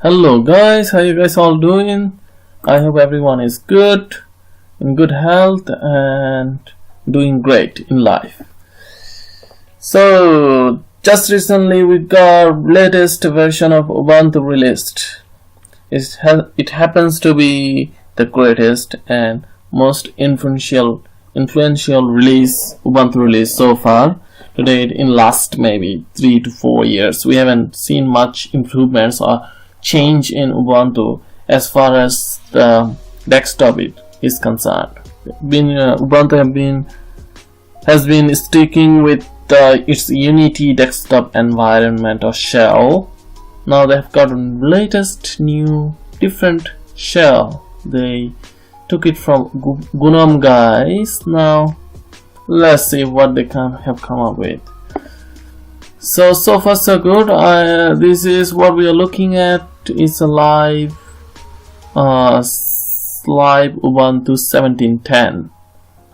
Hello guys, how you guys all doing? I hope everyone is good, in good health and doing great in life. So just recently we got latest version of Ubuntu released. It happens to be the greatest and most influential release, Ubuntu release so far to date in last maybe 3 to 4 years. We haven't seen much improvements or change in Ubuntu as far as the desktop is concerned. Ubuntu has been sticking with its Unity desktop environment or shell. Now they've got latest new different shell. They took it from GNOME guys. Now let's see what they have come up with. So far so good. This is what we are looking at. It's a live Ubuntu 17.10.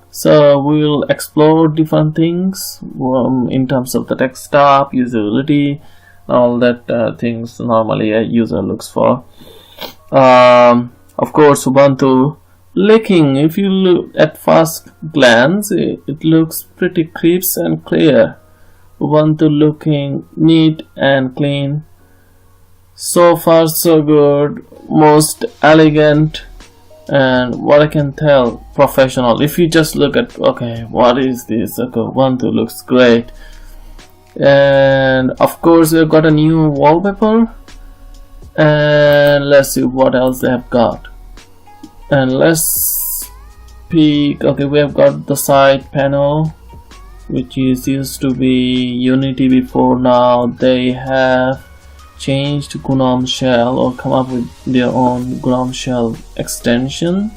So we will explore different things in terms of the desktop, usability, all that things normally a user looks for. Of course, Ubuntu looking, if you look at first glance, it looks pretty crisp and clear. Ubuntu looking neat and clean. So far so good, most elegant, and what I can tell, professional. If you just look at, okay, what is this? Okay, Ubuntu looks great. And of course we've got a new wallpaper, and let's see what else they have got. And let's pick, okay, we have got the side panel, which is used to be Unity before. Now they have changed to GNOME Shell or come up with their own GNOME Shell extension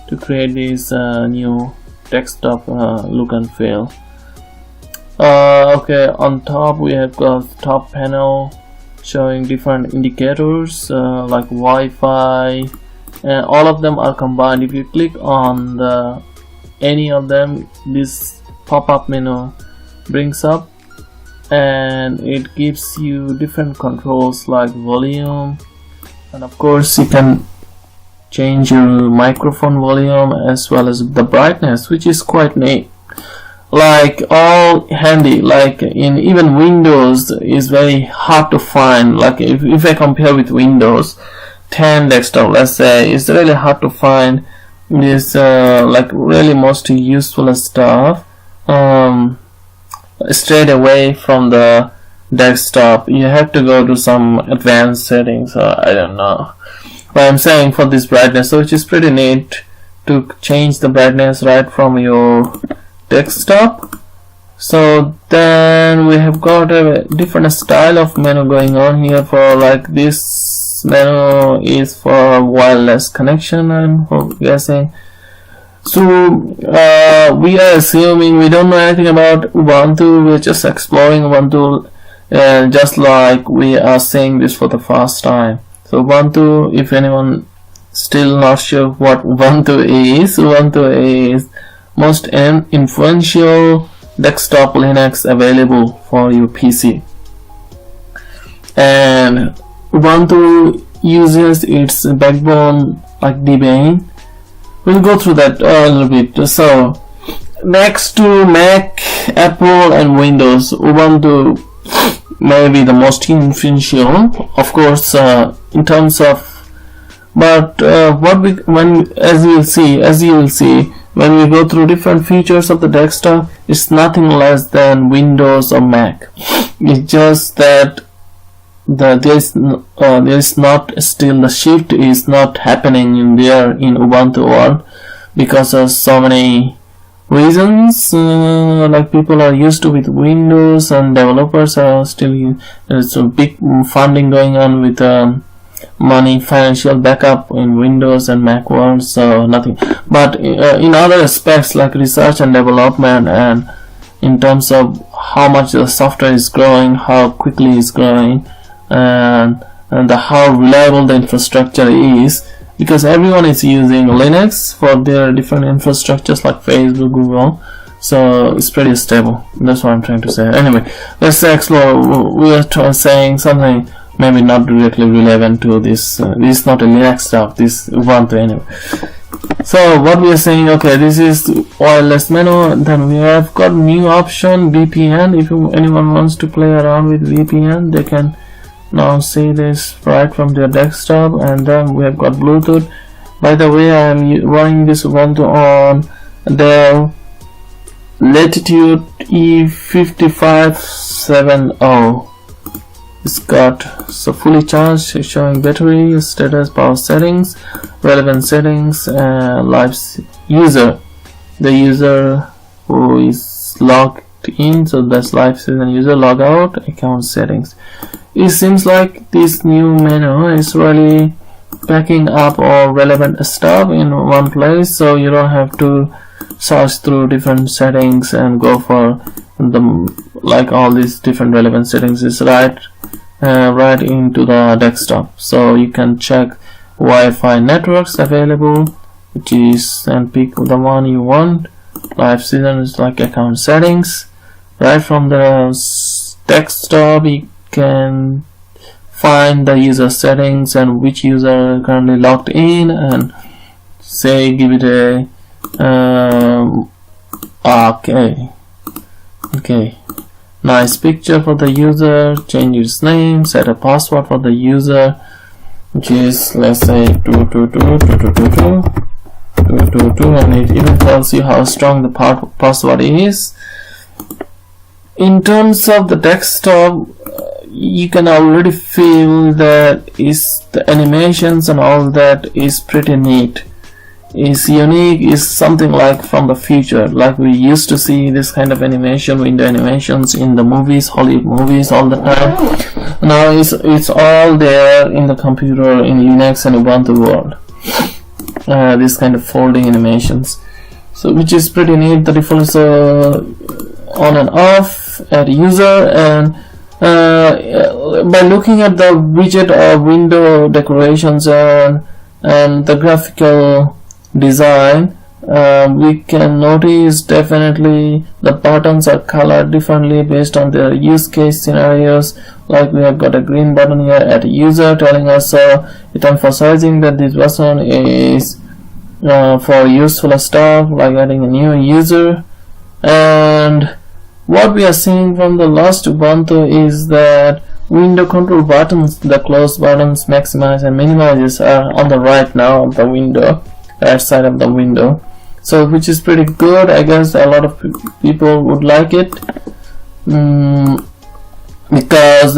to create this new desktop look and feel. Okay, on top we have got top panel showing different indicators like Wi-Fi, and all of them are combined. If you click on any of them, this pop-up menu brings up and it gives you different controls like volume, and of course you can change your microphone volume as well as the brightness, which is quite neat, like all handy. Like in even Windows is very hard to find. Like if I compare with Windows 10 desktop, let's say, it's really hard to find this like really most useful stuff straight away from the desktop. You have to go to some advanced settings, I don't know. But I'm saying for this brightness, so which is pretty neat to change the brightness right from your desktop. So then we have got a different style of menu going on here. For like this menu is for wireless connection, I'm guessing. So we are assuming we don't know anything about Ubuntu. We're just exploring Ubuntu, just like we are saying this for the first time. So Ubuntu, if anyone still not sure what Ubuntu is most influential desktop Linux available for your PC. And Ubuntu uses its backbone like Debian. We'll go through that a little bit. So next to Mac, Apple and Windows, Ubuntu may be the most influential, of course, in terms of, but as you will see when we go through different features of the desktop, it's nothing less than Windows or Mac. It's just that there is not still, the shift is not happening in Ubuntu world because of so many reasons. Like people are used to with Windows, and developers are still, there's a big funding going on with money, financial backup in Windows and Mac world, so nothing. But in other aspects like research and development, and in terms of how much the software is growing, how quickly it's growing, and how reliable the infrastructure is, because everyone is using Linux for their different infrastructures like Facebook, Google, so it's pretty stable. That's what I'm trying to say. Anyway, let's explore. We are saying something maybe not directly relevant to this. This is not a Linux stuff, this Ubuntu anyway. So what we are saying, okay, this is wireless menu. Then we have got new option VPN. If anyone wants to play around with VPN, they can now see this right from their desktop. And then we have got Bluetooth. By the way, I am running this Ubuntu on the Latitude E5570. It's got so fully charged, showing battery status, power settings, relevant settings, live user, the user who is logged in, so that's live session user, log out, account settings. It seems like this new menu is really packing up all relevant stuff in one place, so you don't have to search through different settings and go for the like all these different relevant settings. Is right into the desktop, so you can check Wi-Fi networks available, which is, and pick the one you want. Live season is like account settings. Right from the desktop you can find the user settings and which user are currently logged in, and say give it a okay, nice picture for the user, change its name, set a password for the user, which is, let's say 222, and it even tells you how strong the password is. In terms of the desktop, you can already feel that the animations and all that is pretty neat. Is unique, is something like from the future, like we used to see this kind of animation, window animations in the movies, Hollywood movies all the time. Now it's all there in the computer in Linux and Ubuntu world. This kind of folding animations, so which is pretty neat. The default is on and off at user, and by looking at the widget or window decorations and the graphical design, we can notice definitely the buttons are colored differently based on their use case scenarios. Like we have got a green button here at user telling us it emphasizing that this button is for useful stuff like adding a new user. And what we are seeing from the last Ubuntu is that window control buttons, the close buttons, maximize and minimizes, are on the right now of the window, right side of the window, so which is pretty good. I guess a lot of people would like it, because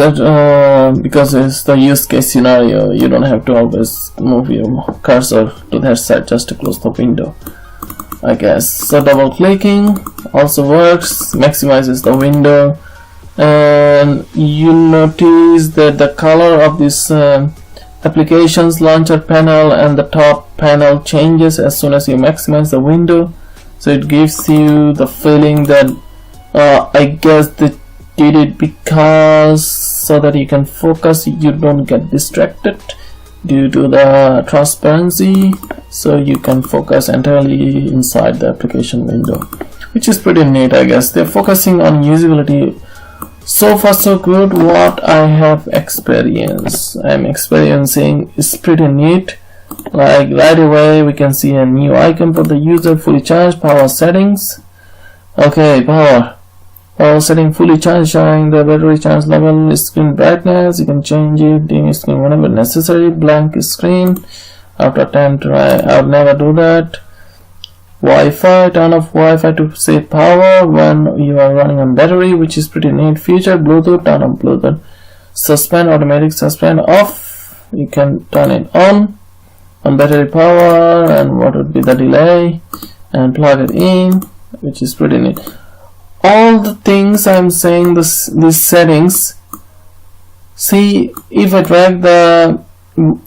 it's the use case scenario. You don't have to always move your cursor to that side just to close the window, I guess. So double clicking also works, maximizes the window, and you notice that the color of this applications launcher panel and the top panel changes as soon as you maximize the window. So it gives you the feeling that I guess they did it because so that you can focus, you don't get distracted due to the transparency, so you can focus entirely inside the application window, which is pretty neat. I guess they're focusing on usability. So far so good. What I have experienced, I'm experiencing is pretty neat. Like right away we can see a new icon for the user, fully charged, power settings. Okay, power setting fully charged, showing the battery charge level, screen brightness, you can change it, dim screen whenever necessary, blank screen after time try. I'll never do that. Wi-Fi, turn off Wi-Fi to save power when you are running on battery, which is pretty neat feature. Bluetooth, turn on Bluetooth. Suspend, automatic suspend off, you can turn it on battery power, and what would be the delay, and plug it in, which is pretty neat. All the things I'm saying, these settings, see, if I drag the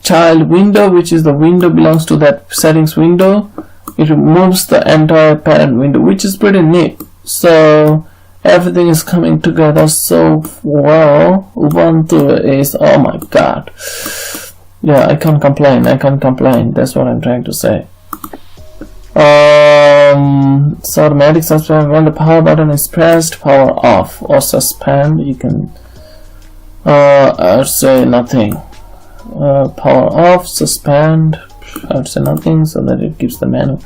child window, which is the window belongs to that settings window, it removes the entire parent window, which is pretty neat. So everything is coming together so well. Ubuntu is, oh my god, yeah, I can't complain, that's what I'm trying to say. So automatic suspend, when the power button is pressed, power off or suspend, you can I'd say nothing. Power off, suspend, I'd say nothing, so that it gives the menu.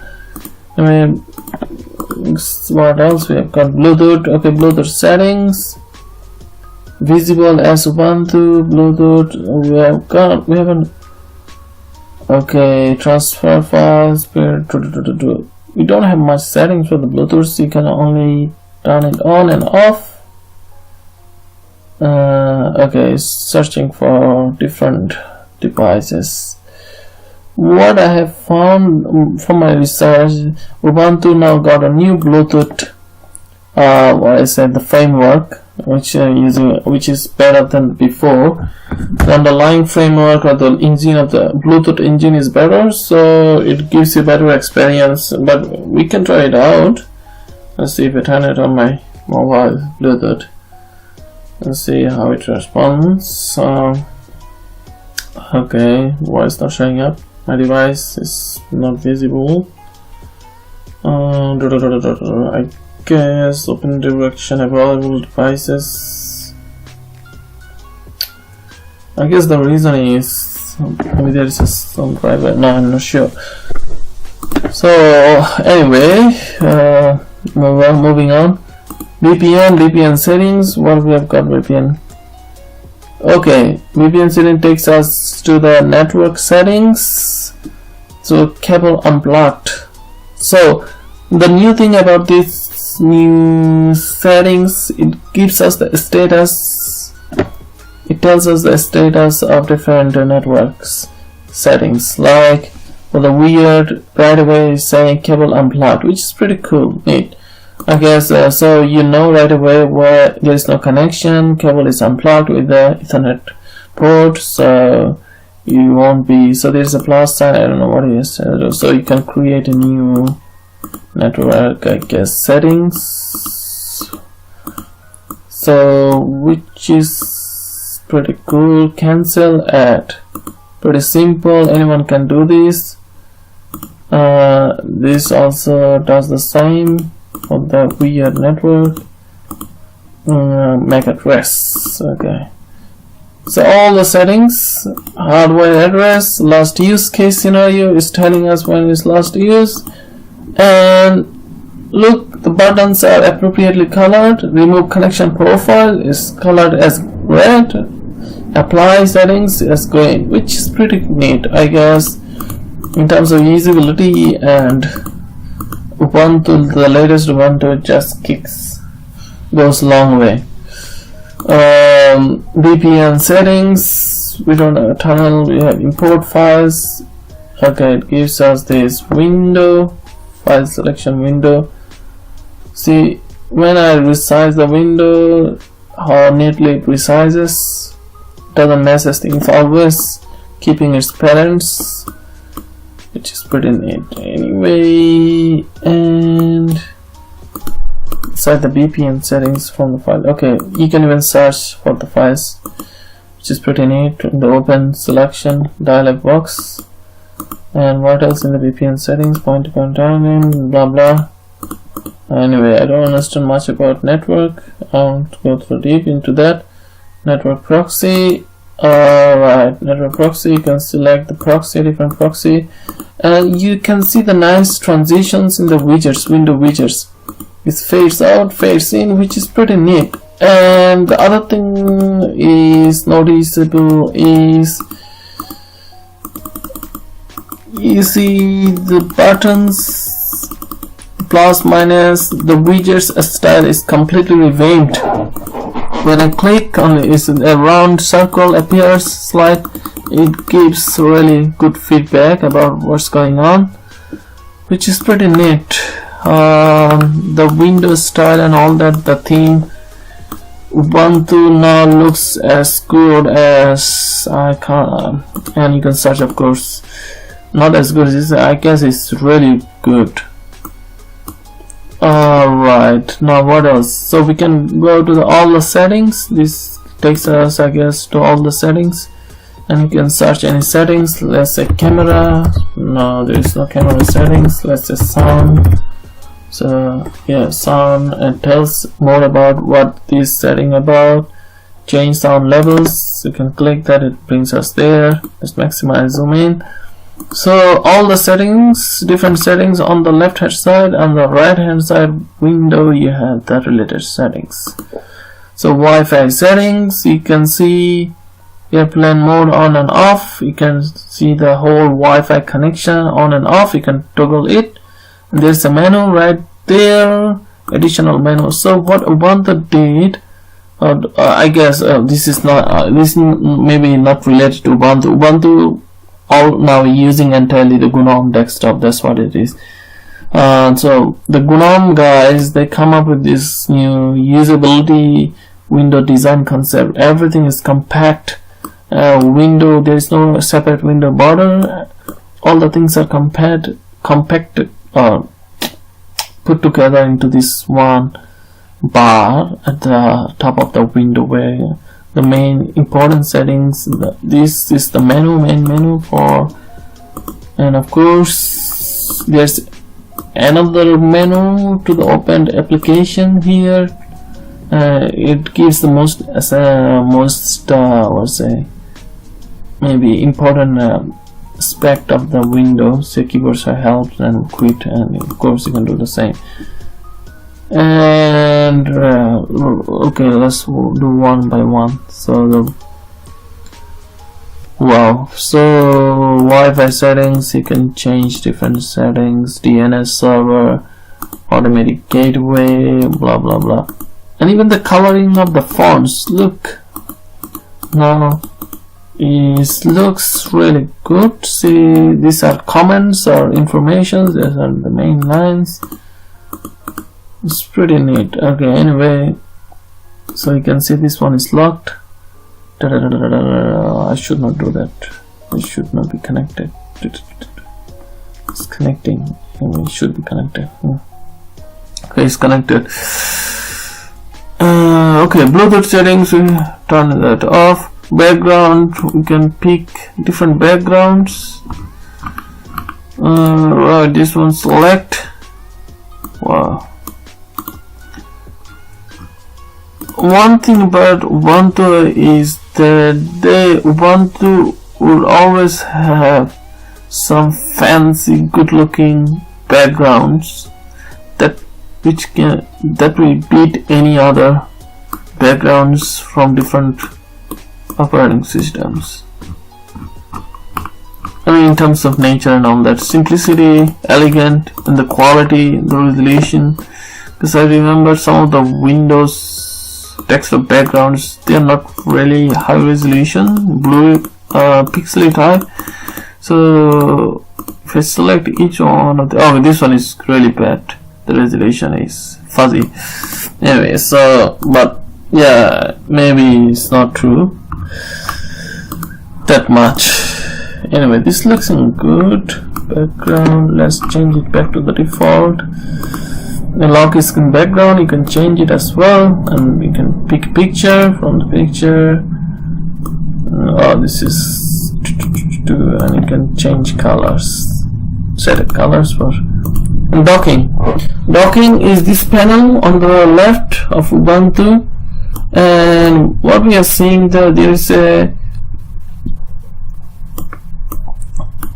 Anyway, what else we have got? Bluetooth. Okay, Bluetooth settings, visible as Ubuntu. Bluetooth we haven't. Okay, transfer files. We don't have much settings for the Bluetooth, so you can only turn it on and off. Okay, searching for different devices. What I have found from my research, Ubuntu now got a new Bluetooth what I said, the framework, which is better than before. The underlying framework or the engine of the Bluetooth engine is better, so it gives you better experience. But we can try it out. Let's see if I turn it on my mobile Bluetooth. Let's see how it responds. Okay, why it's not showing up? My device is not visible. I guess open direction available devices. I guess the reason is maybe there is some private. No, I'm not sure. So anyway, moving on. VPN settings. What we have got VPN. Okay, VPN setting takes us to the network settings. So cable unblocked. So the new thing about this new settings, it gives us the status. It tells us the status of different networks settings. Like for the weird, right away saying cable unblocked, which is pretty cool, neat. I guess so you know right away where there is no connection, cable is unplugged with the Ethernet port, so you won't be. So there's a plus sign, I don't know what it is. So you can create a new network, I guess, settings. So which is pretty cool. Cancel add, pretty simple, anyone can do this. This also does the same for the weird network. MAC address. Okay, so all the settings, hardware address, last use case scenario is telling us when it's last use, and look, the buttons are appropriately colored. Remove connection profile is colored as red, apply settings as green, which is pretty neat, I guess, in terms of usability. And Ubuntu, the latest Ubuntu, just goes a long way. VPN settings, we don't have a tunnel, we have import files. Okay, it gives us this window, file selection window. See, when I resize the window, how neatly it resizes, doesn't mess with things, always keeping its parents, which is pretty neat. Anyway, and inside the VPN settings from the file, okay, you can even search for the files, which is pretty neat. In the open selection dialog box. And what else in the VPN settings? Point to point timing, blah blah. Anyway, I don't understand much about network. I won't go too deep into that. Network proxy. Alright, network proxy, you can select the proxy, different proxy, and you can see the nice transitions in the widgets, window widgets. It fades out, fades in, which is pretty neat. And the other thing is noticeable is you see the buttons, plus minus, the widgets style is completely revamped. When I click on it, a round circle appears, slide, it gives really good feedback about what's going on, which is pretty neat. The Windows style and all that, the theme, Ubuntu now looks as good as I can, and you can search, of course, not as good as this, I guess it's really good. Alright, now what else? So we can go to all the settings. This takes us, I guess, to all the settings, and you can search any settings. Let's say camera. No, there is no camera settings. Let's say sound. So yeah, sound, and tells more about what this setting about. change sound levels, you can click that, it brings us there. Let's maximize, zoom in. So all the settings, different settings on the left hand side, and the right hand side window you have the related settings. So Wi-Fi settings, you can see airplane mode on and off, you can see the whole Wi-Fi connection on and off, you can toggle it. And there's a menu right there, additional menu. So what Ubuntu did, I guess this is not this maybe not related to Ubuntu all now using entirely the GNOME desktop, that's what it is. So the GNOME guys, they come up with this new usability window design concept. Everything is compact window, there is no separate window border, all the things are compacted put together into this one bar at the top of the window, where the main important settings, this is the main menu for, and of course there's another menu to the opened application here. It gives the most what's say maybe important aspect of the window. So keyboards are help and quit, and of course you can do the same. And okay, let's do one by one. So the so Wi-Fi settings, you can change different settings, DNS server, automatic gateway, blah blah blah, and even the coloring of the fonts. Look, now it looks really good. See, these are comments or information, these are the main lines. It's pretty neat. Okay, anyway, so you can see this one is locked. I should not do that. It should not be connected. It's connecting. It should be connected. Okay, it's connected. Okay, Bluetooth settings, we turn that off. Background, we can pick different backgrounds. Right, this one select. Wow. One thing about Ubuntu is that Ubuntu will always have some fancy, good-looking backgrounds that will beat any other backgrounds from different operating systems. I mean, in terms of nature and all that, simplicity, elegant, and the quality, the resolution. Because I remember some of the Windows desktop backgrounds, they are not really high resolution, blue pixelate high. So if I select each one of the, this one is really bad, the resolution is fuzzy. Anyway, so but yeah, maybe it's not true that much. Anyway, this looks good. Background, let's change it back to the default. The lock screen background, you can change it as well, and you can pick a picture from the picture. This is, and you can change colors, set the colors for. And docking. Docking is this panel on the left of Ubuntu, and what we are seeing there is a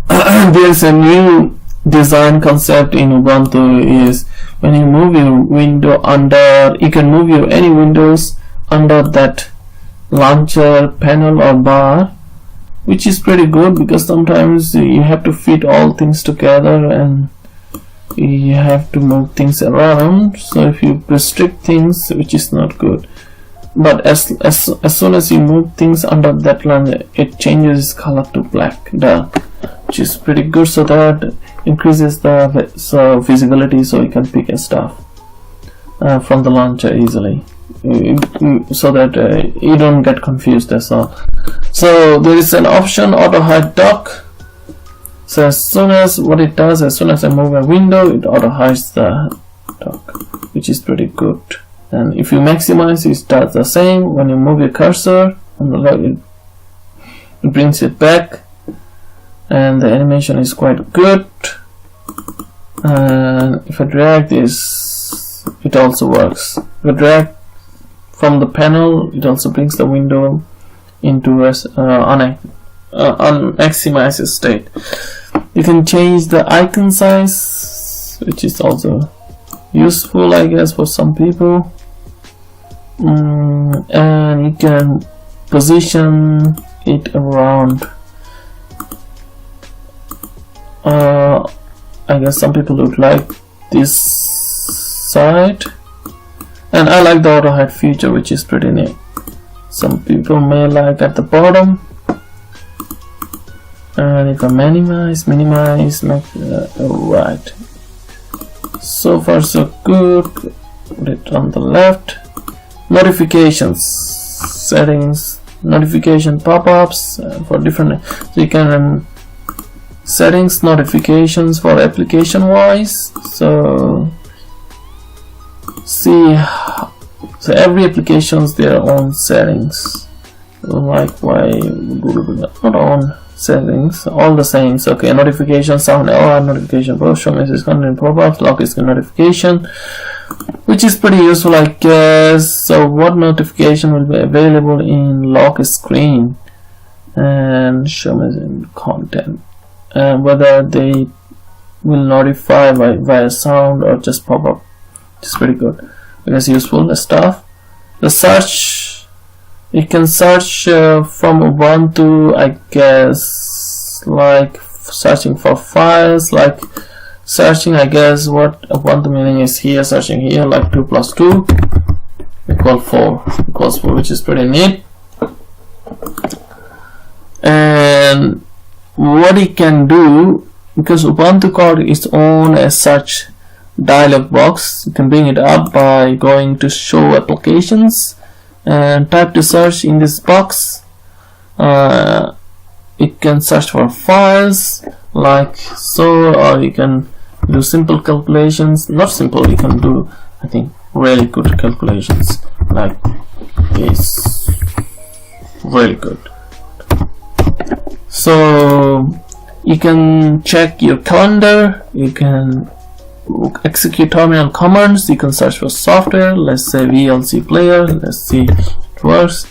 there is a new design concept in Ubuntu. Is when you move your window under, you can move your any windows under that launcher panel or bar, which is pretty good because sometimes you have to fit all things together and you have to move things around. So if you restrict things, which is not good, but as soon as you move things under that line, it changes color to black, dark, which is pretty good. So that increases the visibility, so you can pick a stuff from the launcher easily, so that you don't get confused. That's all. So there is an option auto hide dock. So as soon as what it does, as soon as I move a window, it auto hides the dock, which is pretty good. And if you maximize, it does the same. When you move your cursor on the left, it brings it back, and the animation is quite good. And if I drag this, it also works. If I drag from the panel. It also brings the window into unmaximized state. You can change the icon size, which is also useful, I guess, for some people. And you can position it around. I guess some people would like this side, and I like the auto hide feature, which is pretty neat. Some people may like at the bottom, and you can minimize, make right. So far so good. Put it on the left. Notifications, settings, notification pop-ups for different. So you can run settings, notifications for application wise. So see, so every application's their own settings. Like why not on settings, all the same. So, okay, notification, sound, LR notification, post, show message, content, pop-ups, lock is notification, which is pretty useful, I guess. So what notification will be available in lock screen and show message content, and whether they will notify via sound or just pop up, which is pretty good. I guess useful stuff. The search, you can search from Ubuntu, I guess, like searching for files, like searching, I guess what Ubuntu meaning is here, searching here like 2 plus 2 equals 4, which is pretty neat. And what it can do, because Ubuntu called its own as search dialog box, you can bring it up by going to show applications and type to search in this box. It can search for files like so, or you can do simple calculations. Not simple, you can do, I think, really good calculations like this. Really good. So you can check your calendar, you can execute terminal commands, you can search for software, let's say VLC player, let's see if it works.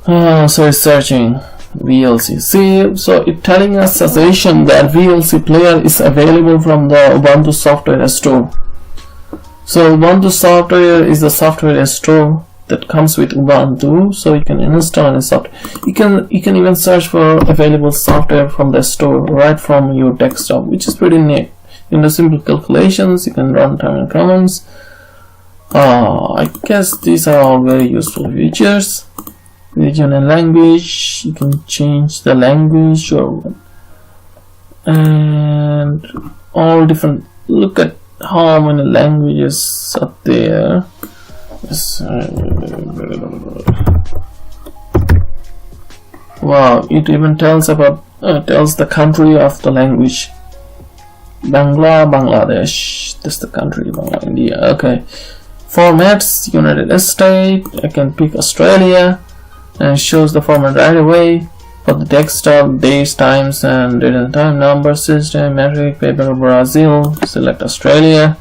So it's searching VLC. See, so it's telling us suggestion that VLC player is available from the Ubuntu Software Store. So Ubuntu Software is the software store that comes with Ubuntu, so you can install the software. You can even search for available software from the store right from your desktop, which is pretty neat. You can do simple calculations, you can run terminal commands. I guess these are all very useful features. Region and language, you can change the language and all different. Look at how many languages up there. Wow, it even tells about tells the country of the language. Bangladesh, that's the country. India. Okay, formats, United States. I can pick Australia, and it shows the format right away for the desktop, days, times, and date and time, number, system, metric, paper, Brazil. Select Australia.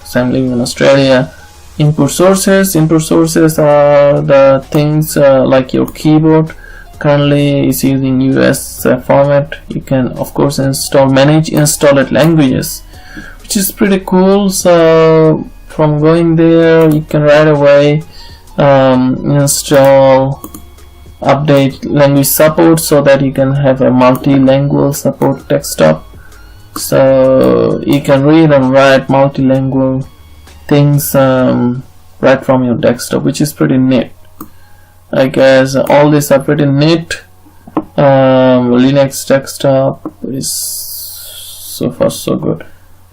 So I'm living in Australia. Input sources are the things like your keyboard. Currently is using US format. You can of course manage installed languages, which is pretty cool. So from going there you can right away install, update language support so that you can have a multilingual support desktop. So you can read and write multilingual things right from your desktop, which is pretty neat. I guess all these are pretty neat. Linux desktop is so far so good.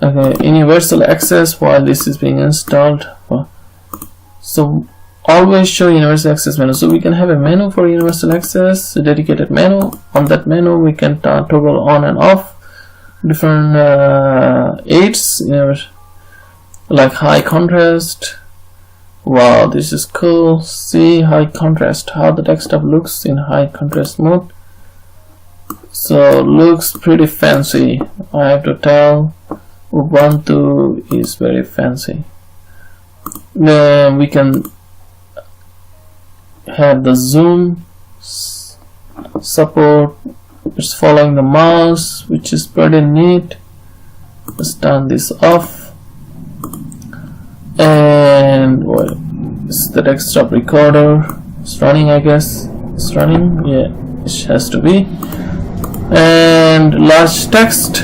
Okay, universal access while this is being installed. So always show universal access menu. So we can have a menu for universal access, a dedicated menu. On that menu we can toggle on and off different aids, like high contrast. Wow, this is cool. See high contrast, how the desktop looks in high contrast mode. So looks pretty fancy, I have to tell. Ubuntu is very fancy. Then we can have the zoom support. It's following the mouse, which is pretty neat. Let's turn this off. And well, it's the desktop recorder. It's running, I guess. It's running. Yeah, it has to be. And large text.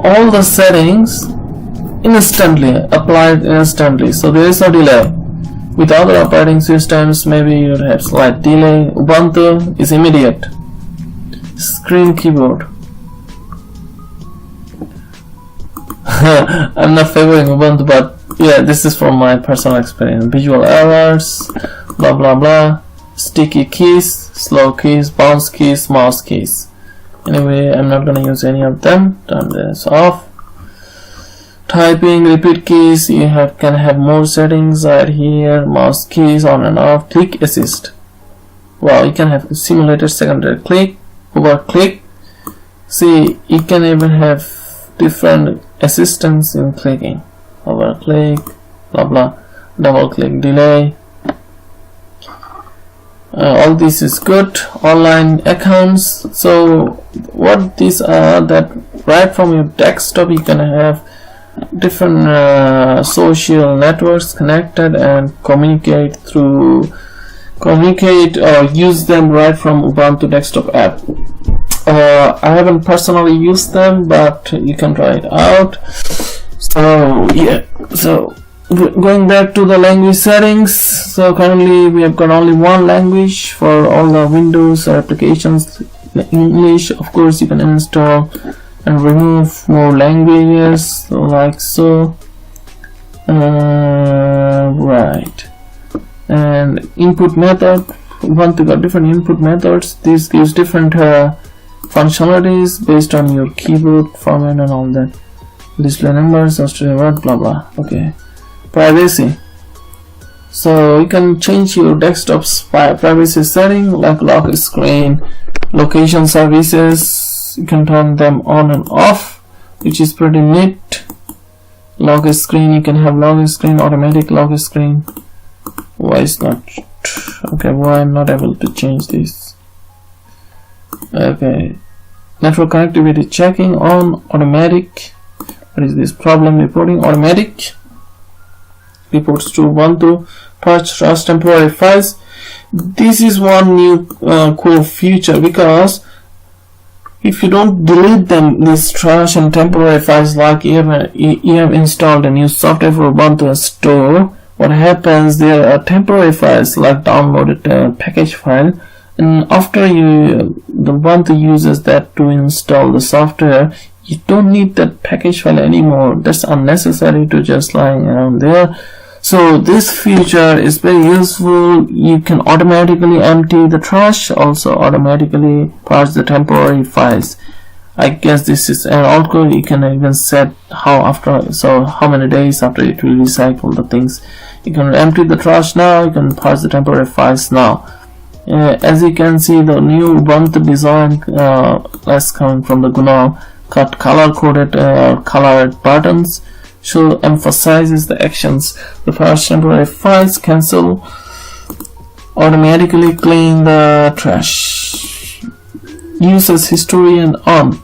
All the settings instantly applied instantly, so there is no delay. With other operating systems, maybe you would have slight delay. Ubuntu is immediate. Screen keyboard. I'm not favoring Ubuntu, but yeah, this is from my personal experience. Visual errors, blah blah blah. Sticky keys, slow keys, bounce keys, mouse keys. Anyway, I'm not gonna use any of them. Turn this off. Typing, repeat keys. You can have more settings right here. Mouse keys on and off. Click assist. Wow, you can have simulated secondary click, over click. See, you can even have different assistance in clicking. Over click, blah blah. Double click, delay. All this is good. Online accounts. So what these are, that right from your desktop you can have different social networks connected and communicate or use them right from Ubuntu desktop app. I haven't personally used them, but you can try it out. So yeah, so going back to the language settings, so currently we have got only one language for all the Windows applications, English. Of course you can install and remove more languages, so like so. Right, and input method, Ubuntu got different input methods. This gives different functionalities based on your keyboard format and all that. Display numbers, Australia word, blah blah. Okay. Privacy. So you can change your desktop's privacy setting, like lock screen, location services. You can turn them on and off, which is pretty neat. Lock screen, you can have lock screen, automatic lock screen. Why is not? Okay, why I'm not able to change this? Okay. Network connectivity checking on, automatic. What is this? Problem reporting, automatic. Reports to Ubuntu, purge trash temporary files. This is one new cool feature, because if you don't delete them, this trash and temporary files, like you have installed a new software for Ubuntu store, what happens, there are temporary files like downloaded package file, and after the Ubuntu uses that to install the software, you don't need that package file anymore. That's unnecessary to just lying around there. So this feature is very useful. You can automatically empty the trash, also automatically purge the temporary files. I guess this is, and also you can even set how many days after it will recycle the things. You can empty the trash now, you can purge the temporary files now. As you can see, the new Ubuntu design that's coming from the GNOME got color-coded colored buttons. So emphasizes the actions. The purge temporary files, cancel, automatically clean the trash, uses history, and on.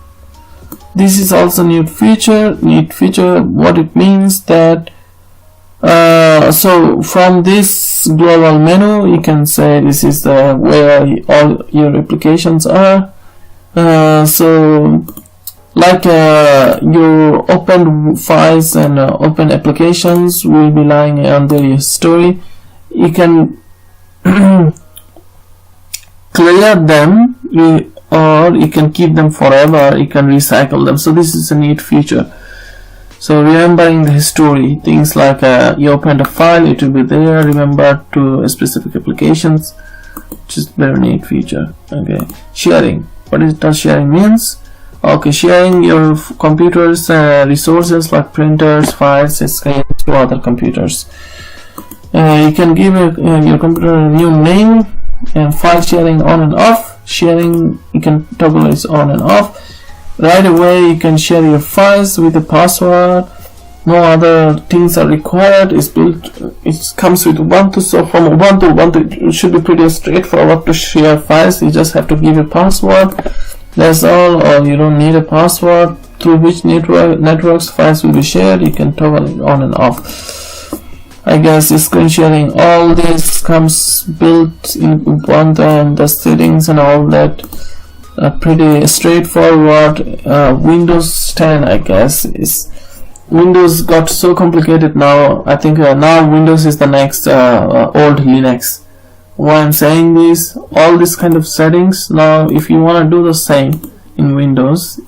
This is also neat feature. What it means that so from this global menu you can say this is the where all your applications are. So like your open files and open applications will be lying under your history. You can clear them, or you can keep them forever. You can recycle them. So this is a neat feature. So remembering the history, things like you opened a file, it will be there. Remember to specific applications, which is very neat feature. Okay, sharing. What does sharing means? Okay, sharing your computer's resources like printers, files, screens to other computers. You can give your computer a new name, and file sharing on and off. Sharing, you can toggle it on and off. Right away you can share your files with a password, no other things are required. It's built, it comes with Ubuntu. So from Ubuntu it should be pretty straightforward to share files. You just have to give a password, that's all, or you don't need a password. Through which networks files will be shared, you can toggle it on and off. I guess screen sharing, all this comes built in Ubuntu, and the settings and all that are pretty straightforward. Windows 10, I guess, is Windows got so complicated now. I think now Windows is the next old Linux. Why I'm saying this, all these kind of settings now, if you want to do the same in Windows,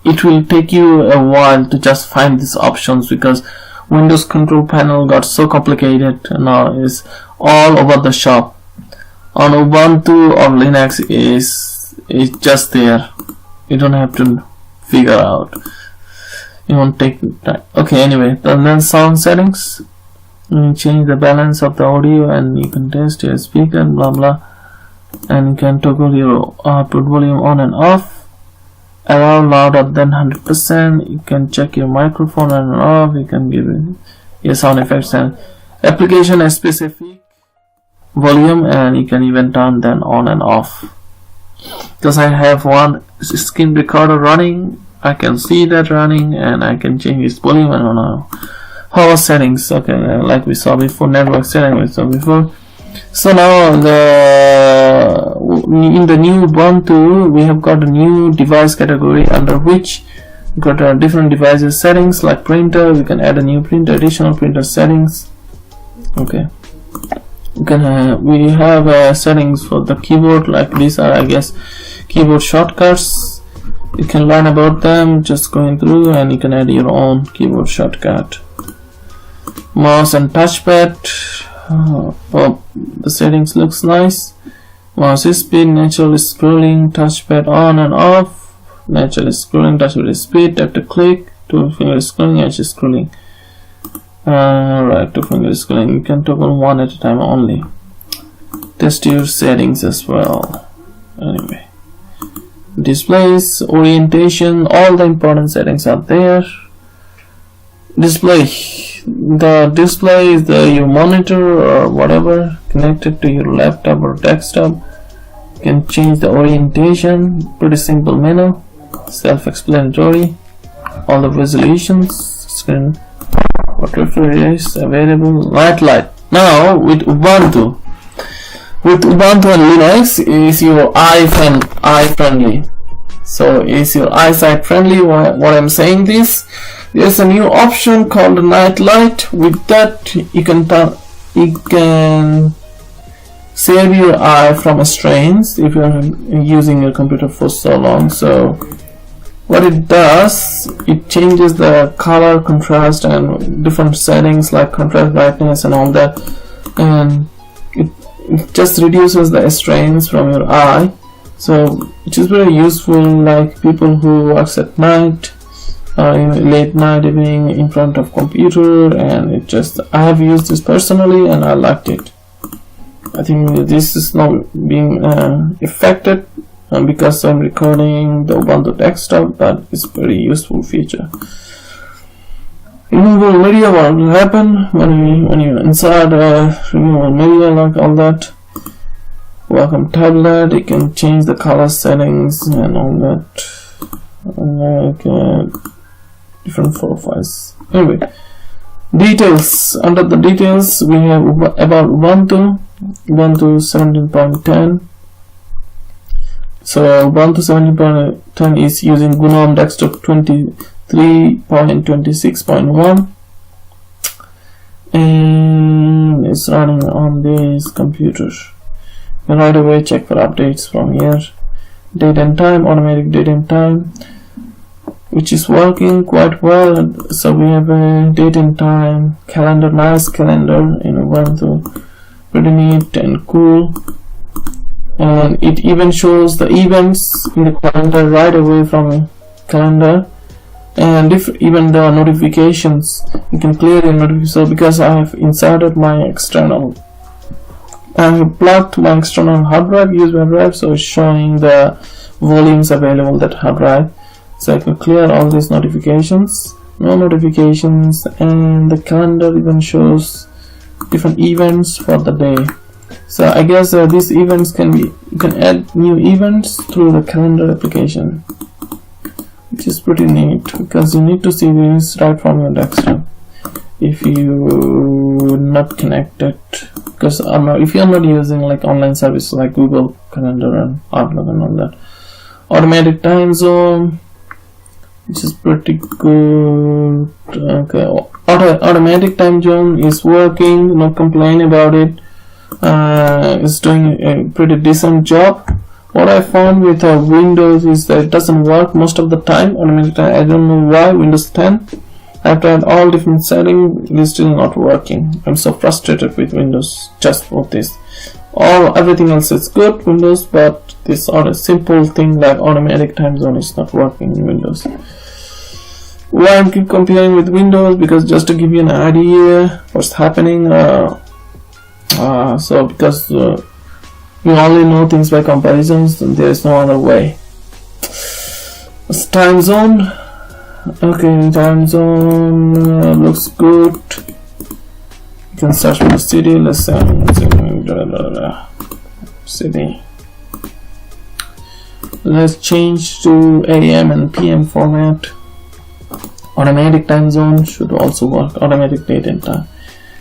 it will take you a while to just find these options, because Windows control panel got so complicated now. Is all over the shop. On Ubuntu or Linux is just there. You don't have to figure out. You won't take time. Okay, anyway, then sound settings. You change the balance of the audio, and you can test your speaker, blah blah, and you can toggle your output volume on and off. Allow louder than 100%. You can check your microphone on and off. You can give it your sound effects and application a specific volume, and you can even turn them on and off. Because I have one screen recorder running, I can see that running, and I can change its volume. I don't know. Power settings, okay, like we saw before. Network settings we saw before. So now in the new Ubuntu we have got a new device category, under which we got different devices settings, like printer. We can add a new printer, additional printer settings. Okay, we have settings for the keyboard, like these are, I guess, keyboard shortcuts. You can learn about them just going through, and you can add your own keyboard shortcut. Mouse and touchpad. Oh, the settings looks nice. Mouse speed, natural scrolling, touchpad on and off, natural scrolling, touchpad speed, tap to click, 2 finger scrolling, edge scrolling. Right, 2 finger scrolling. You can toggle one at a time only. Test your settings as well. Anyway, displays, orientation, all the important settings are there. Display. The display is your monitor or whatever connected to your laptop or desktop. You can change the orientation. Pretty simple menu, self-explanatory. All the resolutions, screen, whatever is available. Light. Now with Ubuntu and Linux, is your eye friendly. So is your eyesight friendly? What I'm saying this? There's a new option called night light. With that, you can save your eye from strains if you're using your computer for so long. So what it does, it changes the color, contrast, and different settings like contrast, brightness, and all that, and it just reduces the strains from your eye. So which is very useful, like people who works at night, late night, evening in front of computer, and it just, I have used this personally and I liked it. I think this is now being affected because I'm recording the Ubuntu desktop, but it's a very useful feature. Removable media, what will happen when you're inside removable media, like all that. Welcome tablet, you can change the color settings and all that, like different profiles. Anyway, details. Under the details we have about Ubuntu 17.10. So Ubuntu 17.10 is using GNOME Desktop 23.26.1, and it's running on this computer. And right away check for updates from here. Date and time, automatic date and time, which is working quite well. So we have a date and time calendar, nice calendar in Ubuntu, pretty neat and cool. And it even shows the events in the calendar right away from calendar. And if even the notifications, you can clear your notifications. So because I have inserted my external, I have plugged my external hard drive, USB drive, so it's showing the volumes available that hard drive. So I can clear all these notifications no notifications, and the calendar even shows different events for the day. So I guess these events can be, you can add new events through the calendar application, which is pretty neat because you need to see this right from your desktop if you not connected, because if you are not using like online services like Google Calendar and Outlook and all that. Automatic time zone, which is pretty good. Okay, automatic time zone is working, no complain about it. It's doing a pretty decent job. What I found with Windows is that it doesn't work most of the time. Automatic time, I don't know why. Windows 10, I've tried all different settings, it is still not working. I'm so frustrated with Windows just for this. Everything else is good Windows, but this simple thing like automatic time zone is not working in Windows. Why I'm keep comparing with Windows? Because just to give you an idea what's happening. So because you only know things by comparisons, and there is no other way. It's time zone. Okay, time zone looks good. You can search for the city. Let's say city. Let's change to AM and PM format. Automatic time zone should also work. Automatic date and time.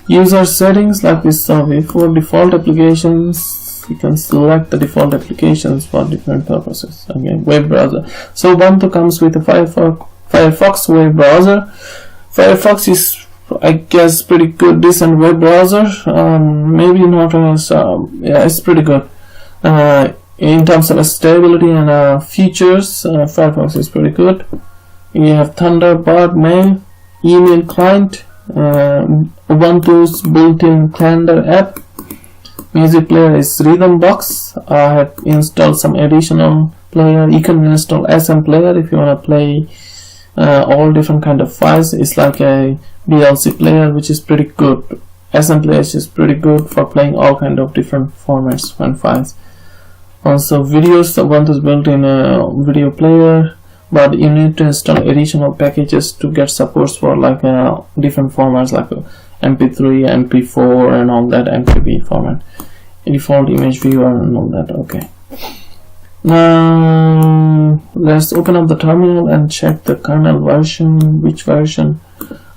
User settings, like we saw before. Default applications, you can select the default applications for different purposes. Again, web browser. So Ubuntu comes with a Firefox web browser. Firefox is, I guess, pretty good, decent web browser. Maybe not as yeah, it's pretty good. In terms of stability and features, Firefox is pretty good. You have Thunderbird mail, email client, Ubuntu's built-in calendar app. Music player is Rhythmbox. I have installed some additional player. You can install SM player if you want to play all different kind of files. It's like a DLC player, which is pretty good. SM player is pretty good for playing all kind of different formats and files. Also videos, Ubuntu's built-in video player, but you need to install additional packages to get supports for like different formats like MP3, MP4 and all that, MPV format, default image viewer and all that. Okay, now let's open up the terminal and check the kernel version. Which version?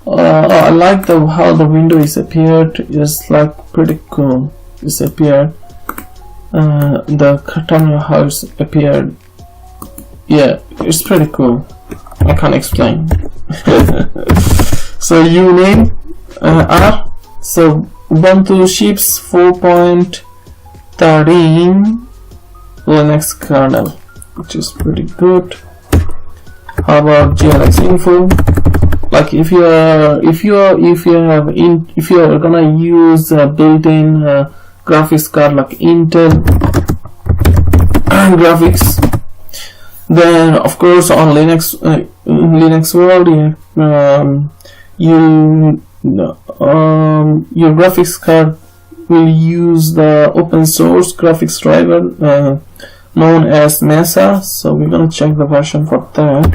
I like how the window is appeared. It's like pretty cool. It's appeared. The terminal how it's appeared. Yeah, it's pretty cool. I can't explain. So uname R. So Ubuntu ships 4.13 Linux kernel, which is pretty good. How about GLX info? Like if you are gonna use a built-in graphics card like Intel graphics, then of course on Linux world your graphics card will use the open source graphics driver known as Mesa. So we're gonna check the version for that.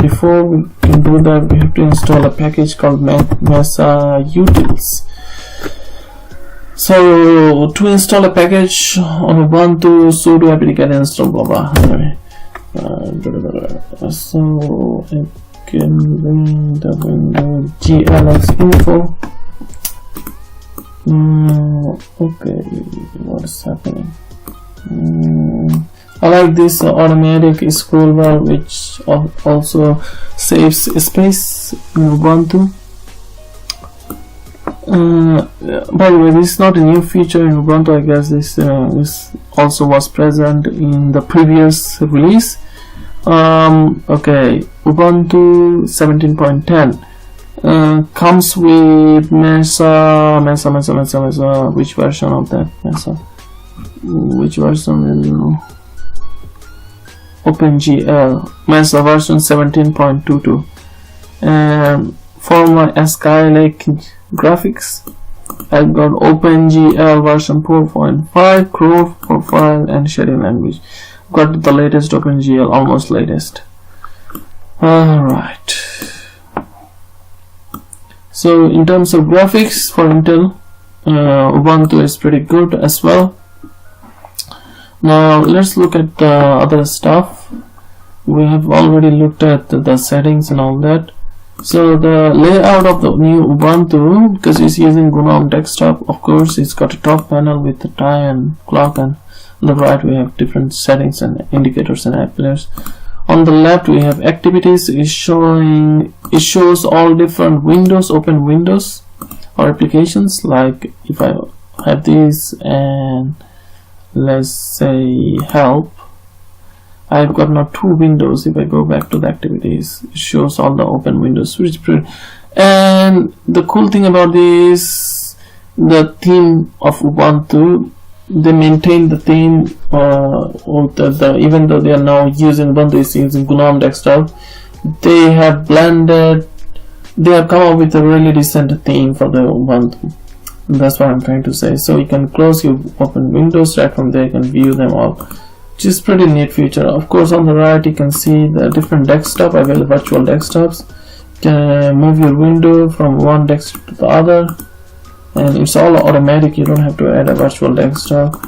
Before we can do that, we have to install a package called Mesa Utils. So to install a package on Ubuntu, sudo apt-get install blah blah. Anyway, so I can bring the window glx info. Okay, what is happening? I like this automatic scroll bar, which also saves space in Ubuntu. By the way, this is not a new feature in Ubuntu. I guess this also was present in the previous release. Okay, Ubuntu 17.10 comes with Mesa. Which version of that Mesa? Which version? OpenGL Mesa version 17.22. For my Skylake graphics, I've got OpenGL version 4.5, Crow profile and shading language. Got the latest OpenGL, almost latest. Alright. So in terms of graphics for Intel, Ubuntu is pretty good as well. Now let's look at the other stuff. We have already looked at the settings and all that. So the layout of the new Ubuntu, because it's using GNOME desktop, of course it's got a top panel with the time and clock, and on the right we have different settings and indicators and app layers. On the left we have activities. It shows all different windows, open windows or applications. Like if I have these and let's say help, I've got now 2 windows. If I go back to the activities, it shows all the open windows, which is pretty. And the cool thing about this, the theme of Ubuntu, they maintain the theme, even though they are now using Ubuntu is using GNOME desktop, they have come up with a really decent theme for the Ubuntu. And that's what I'm trying to say. So you can close your open windows, right from there you can view them all, which is pretty neat feature. Of course on the right you can see the different desktop, available virtual desktops. You can move your window from one desktop to the other, and it's all automatic. You don't have to add a virtual desktop.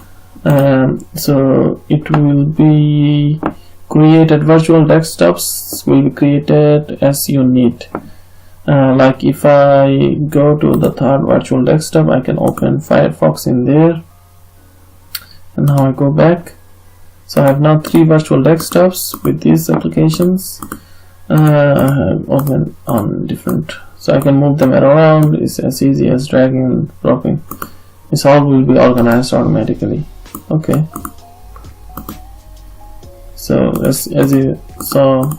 So it will be created, virtual desktops will be created as you need. Like if I go to the third virtual desktop, I can open Firefox in there, and now I go back. So I have now 3 virtual desktops with these applications open on different, so I can move them around. It's as easy as dragging and dropping. This all will be organized automatically. Okay, so as you saw,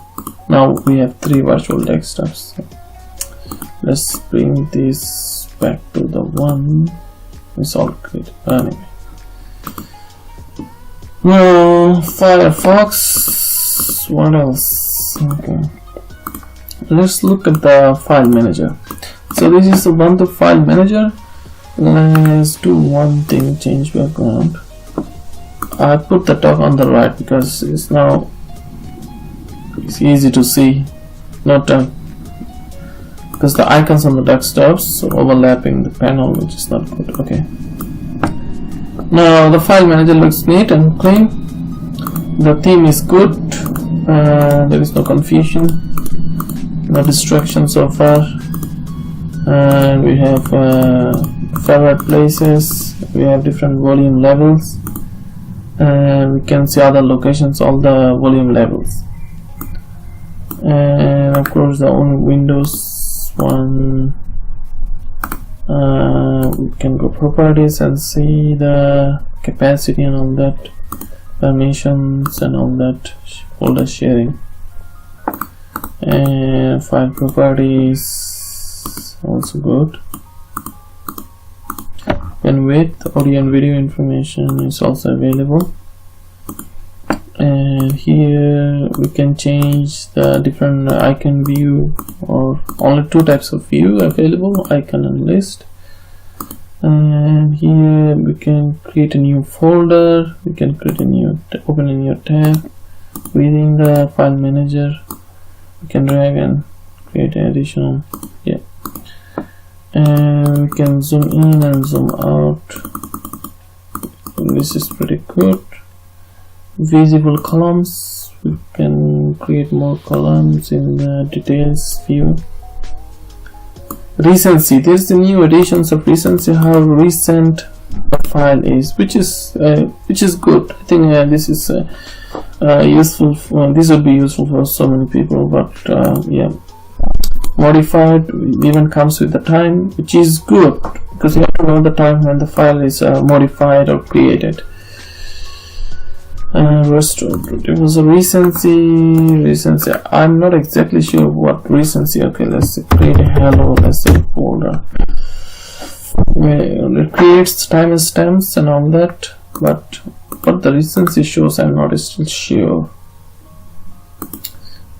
now we have 3 virtual desktops. Let's bring this back to the one. It's all good. Anyway, now Firefox, what else? Okay, let's look at the file manager. So this is Ubuntu file manager. Let's do one thing, change background. I put the top on the right because it's easy to see, not because the icons on the desktops are overlapping the panel, which is not good. Okay, now the file manager looks neat and clean. The theme is good. There is no confusion, no distraction so far. And we have favorite places. We have different volume levels, and we can see other locations, all the volume levels. And of course the only Windows one, we can go properties and see the capacity and all that, permissions and all that, folder sharing, and file properties also good. And with audio and video information is also available. And here we can change the different icon view, or only 2 types of view available, icon and list. And here we can create a new folder, we can create a new open a new tab within the file manager. We can drag and create an additional, yeah. And we can zoom in and zoom out. This is pretty good. Visible columns, we can create more columns in the details view. Recency, there's the new additions of recency, how recent the file is, which is good. I think this is useful for, this would be useful for so many people. But yeah, modified even comes with the time, which is good because you have to know the time when the file is modified or created. Restored, it was a recency. I'm not exactly sure what recency. Okay, let's create a hello, let's say folder where it creates timestamps and all that, but what the recency shows I'm not still sure.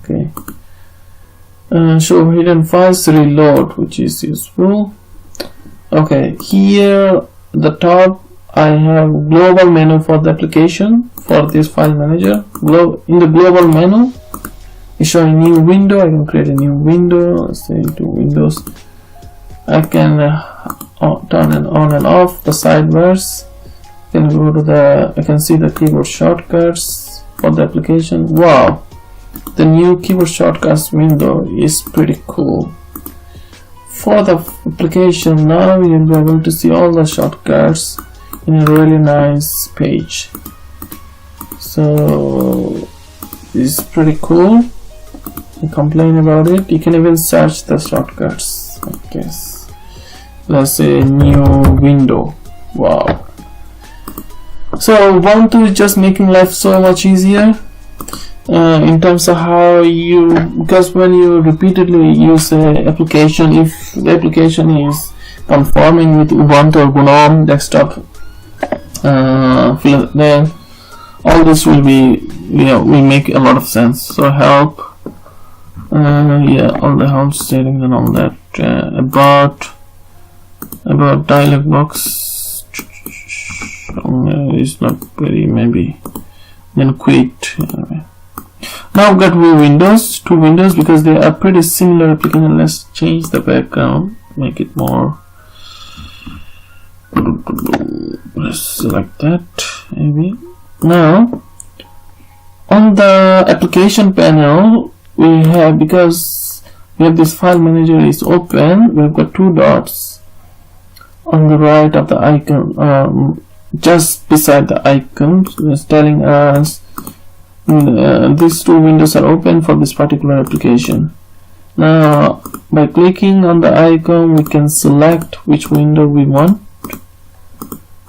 Okay, show hidden files, reload, which is useful. Okay, here the top I have global menu for the application for this file manager. In the global menu is showing new window. I can create a new window, let's say 2 windows, I can turn it on and off the sidebars. I can see the keyboard shortcuts for the application. Wow, the new keyboard shortcuts window is pretty cool. For the application, now you'll be able to see all the shortcuts in a really nice page. So this is pretty cool. You complain about it, you can even search the shortcuts. I guess let's say new window. Wow. So Ubuntu is just making life so much easier in terms of how because when you repeatedly use an application, if the application is conforming with Ubuntu or GNOME desktop, then all this will make a lot of sense. So help, all the help settings and all that, about dialog box. It's not very, maybe then quit. Now I've got two windows because they are pretty similar application. Let's change the background, make it more, let's select that maybe. Now on the application panel because we have this file manager is open, we've got two dots on the right of the icon, just beside the icon. It's telling us these two windows are open for this particular application. Now by clicking on the icon, we can select which window we want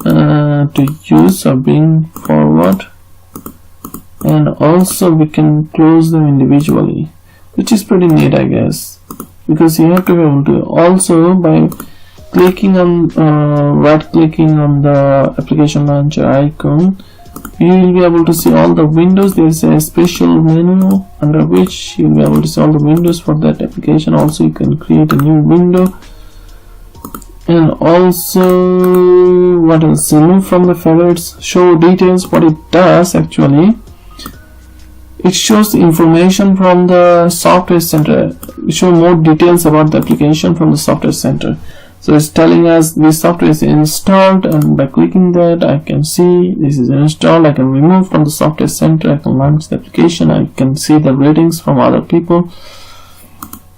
to use or bring forward, and also we can close them individually, which is pretty neat, I guess, because you have to be able to also, by clicking on right clicking on the application launcher icon, you will be able to see all the windows. There is a special menu under which you will be able to see all the windows for that application. Also you can create a new window, and also what else, remove from the favorites, show details. What it does actually, it shows the information from the software center. It shows more details about the application from the software center. So it's telling us this software is installed, and by clicking that I can see this is installed. I can remove from the software center, I can launch the application, I can see the ratings from other people,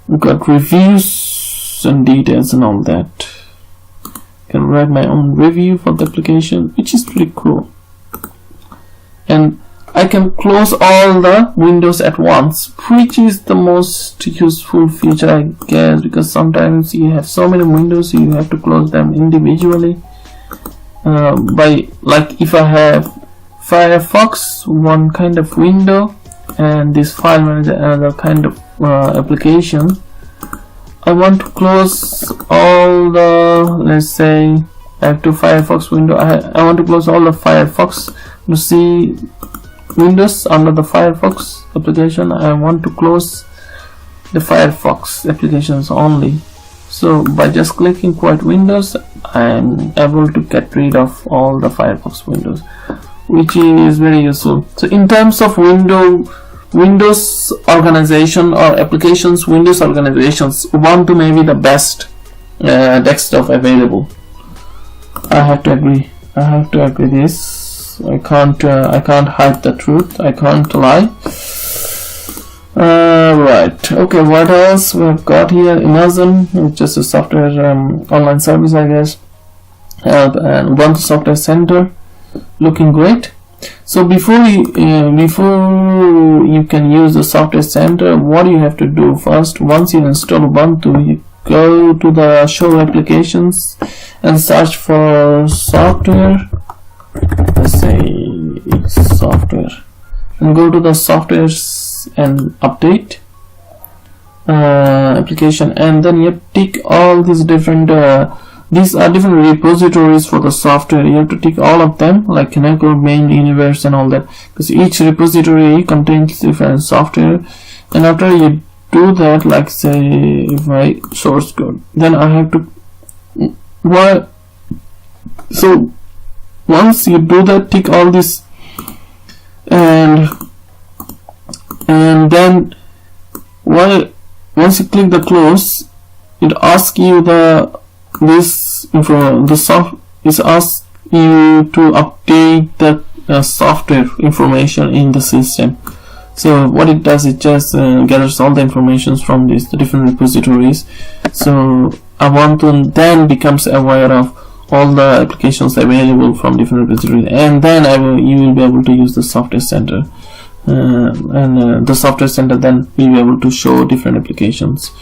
we've got reviews and details and all that. I can write my own review for the application, which is pretty cool. And I can close all the windows at once, which is the most useful feature, I guess, because sometimes you have so many windows you have to close them individually. Like if I have Firefox, one kind of window, and this file manager another kind of application, I want to close all the, let's say I have two Firefox window, I want to close all the Firefox to see windows under the Firefox application. I want to close the Firefox applications only. So by just clicking quite windows, I am able to get rid of all the Firefox windows, which is very useful. So in terms of Windows organization or applications Windows organizations, Ubuntu may be the best desktop available. I have to agree this. I can't hide the truth. I can't lie. Right. Okay. What else we've got here? Imagine, it's just a software online service, I guess. Help and Ubuntu Software Center, looking great. So before you can use the Software Center, what do you have to do first? Once you install Ubuntu, you go to the show applications and search for software. Let's say it's software, and go to the softwares and update application, and then you tick all these different these are different repositories for the software. You have to tick all of them, like Kernel, main, universe and all that, because each repository contains different software. And after you do that, like say if I source code, then I have to so once you do that, tick all this, and then once you click the close, it asks you the asks you to update the software information in the system. So what it does, it just gathers all the information from the different repositories. So Ubuntu then becomes aware of all the applications available from different repositories, and then you will be able to use the software center, and the software center then will be able to show different applications.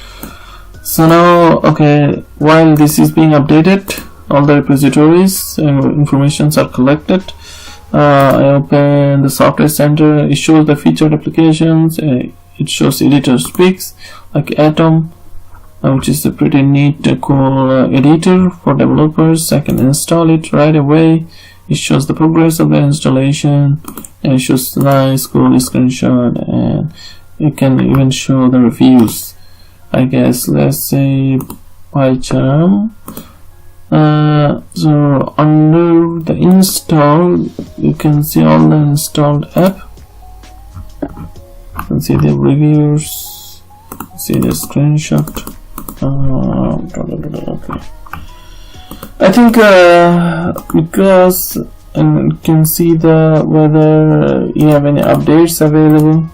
So now, okay, while this is being updated, all the repositories informations are collected. I open the software center. It shows the featured applications. It shows editor speaks like Atom, which is a pretty neat cool editor for developers. I can install it right away. It shows the progress of the installation, and it shows nice cool screenshot, and you can even show the reviews. I guess let's say PyCharm. So under the install, you can see all the installed app. You can see the reviews, see the screenshot. Okay. I think because you can see whether you have any updates available.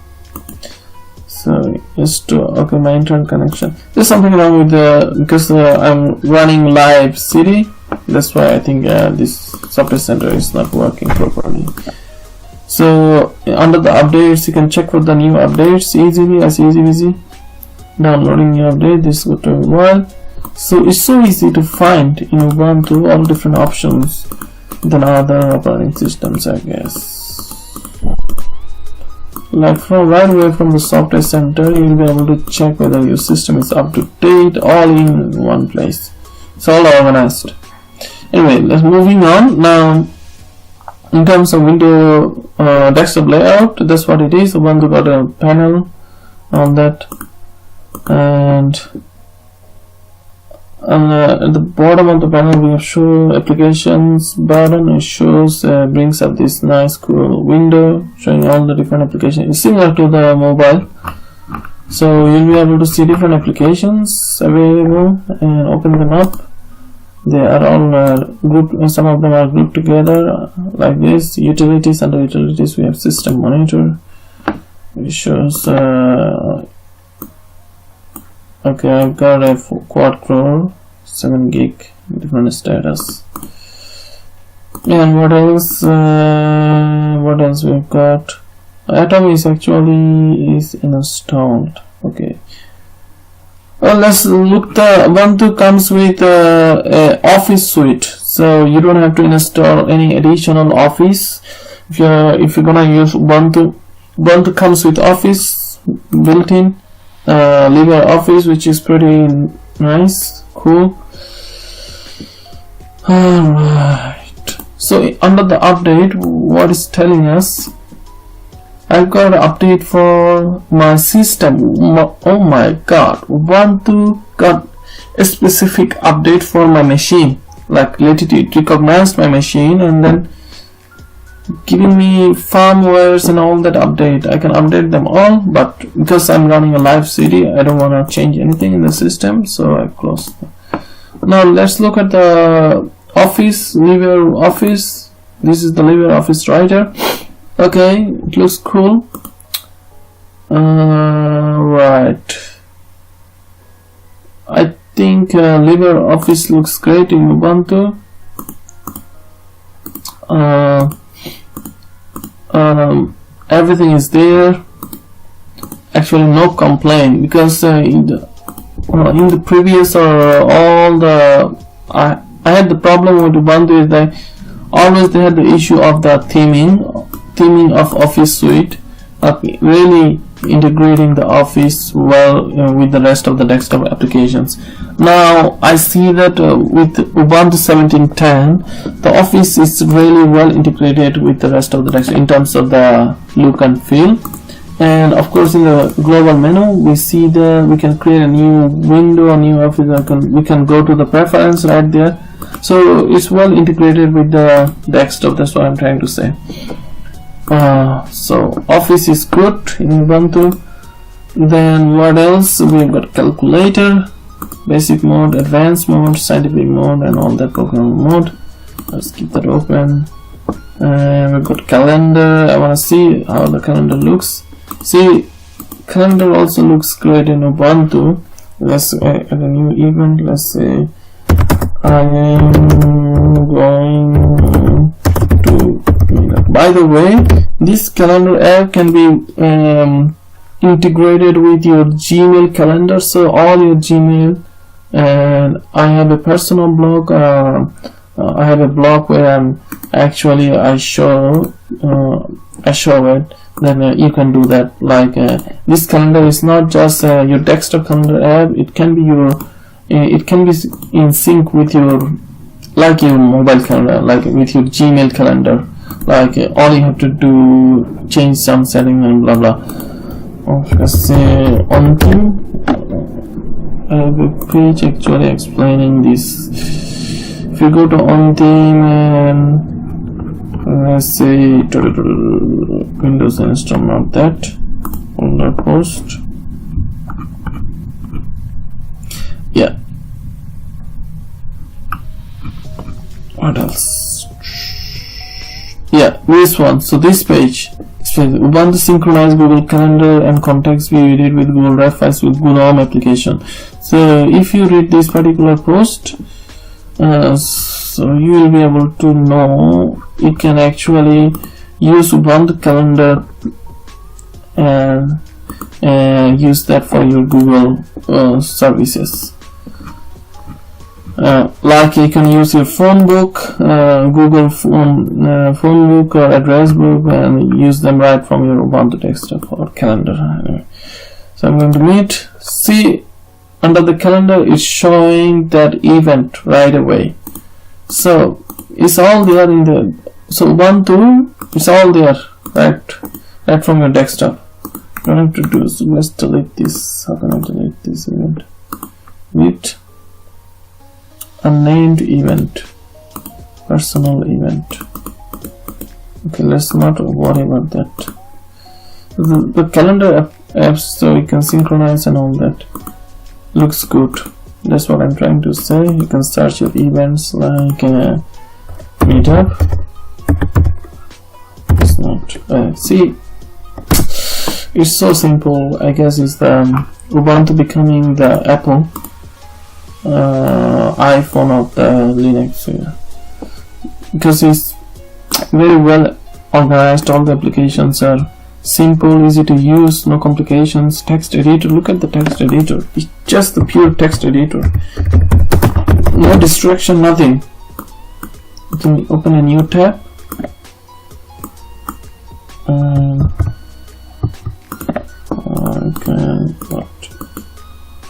So just to, okay, my internet connection. There's something wrong with because I'm running live city. That's why I think this software center is not working properly. So under the updates, you can check for the new updates easily, as easy. Downloading new update. This will take a while. So it's so easy to find in Ubuntu all different options than other operating systems, I guess. Like from right away from the software center, you will be able to check whether your system is up to date, all in one place. It's all organized. Anyway, let's moving on now. In terms of window desktop layout, that's what it is. Ubuntu got a panel on that, and at the bottom of the panel we have show applications button. It shows brings up this nice cool window showing all the different applications. It's similar to the mobile, so you'll be able to see different applications available and open them up. They are all grouped. Some of them are grouped together like this. Utilities, under utilities we have system monitor. It shows okay, I've got a quad core 7 gig different status. And what else we've got? Atom is actually installed. Okay, well, let's look. The Ubuntu comes with a Office suite, so you don't have to install any additional Office. If you're gonna use Ubuntu comes with Office built in. LibreOffice, which is pretty nice, cool. Alright, so under the update, what is telling us, I've got an update for my system. Oh my god, Ubuntu got a specific update for my machine. Like it recognized my machine and then giving me firmwares and all that update. I can update them all, but because I'm running a live CD, I don't want to change anything in the system, so I close. Now let's look at the Office, LibreOffice. This is the LibreOffice writer. Okay, it looks cool. Right. I think LibreOffice looks great in Ubuntu. Everything is there. Actually, no complaint, because in the previous I had the problem with Ubuntu is that always they had the issue of the theming of Office suite, really integrating the Office well with the rest of the desktop applications. Now I see that with Ubuntu 17.10, the Office is really well integrated with the rest of the desktop in terms of the look and feel. And of course, in the global menu, we see we can create a new window, a new Office. We can go to the preference right there. So it's well integrated with the desktop. That's what I'm trying to say. So Office is good in Ubuntu. Then what else? We've got calculator. basic mode, advanced mode, scientific mode, and all that programming mode. Let's keep that open. We've got calendar. I want to see how the calendar looks. See, calendar also looks great in Ubuntu. Let's add a new event. Let's say I am going to meet up. By the way, this calendar app can be integrated with your Gmail calendar, so all your Gmail, and I have a personal blog. I have a blog where I show it. Then you can do that. Like this calendar is not just your desktop calendar app. It can be in sync with your mobile calendar, like with your Gmail calendar. Like all you have to do, change some setting and blah blah. Let's say on theme. I have a page actually explaining this. If you go to on theme and let's say Windows install, not that folder post. Yeah. What else? Yeah, this one. So this page. Ubuntu synchronized Google Calendar and contacts view edit with Google Drive files with GNOME application. So if you read this particular post, so you will be able to know you can actually use Ubuntu Calendar and use that for your Google services. Like you can use your phone book, Google phone book or address book, and use them right from your Ubuntu desktop or calendar. Anyway. So I'm going to meet. See, under the calendar it's showing that event right away. So it's all there in the Ubuntu. It's all there right from your desktop. What I have to do is let's delete this. How can I delete this event? Meet unnamed event, personal event. Okay, let's not worry about that. The calendar apps, so you can synchronize and all that, looks good. That's what I'm trying to say. You can start your events like meetup. It's not see, it's so simple. I guess it's the Ubuntu becoming the Apple iPhone of the Linux here, because it's very well organized. All the applications are simple, easy to use, no complications. Text editor, look at the text editor. It's just the pure text editor, no distraction, nothing. You can open a new tab.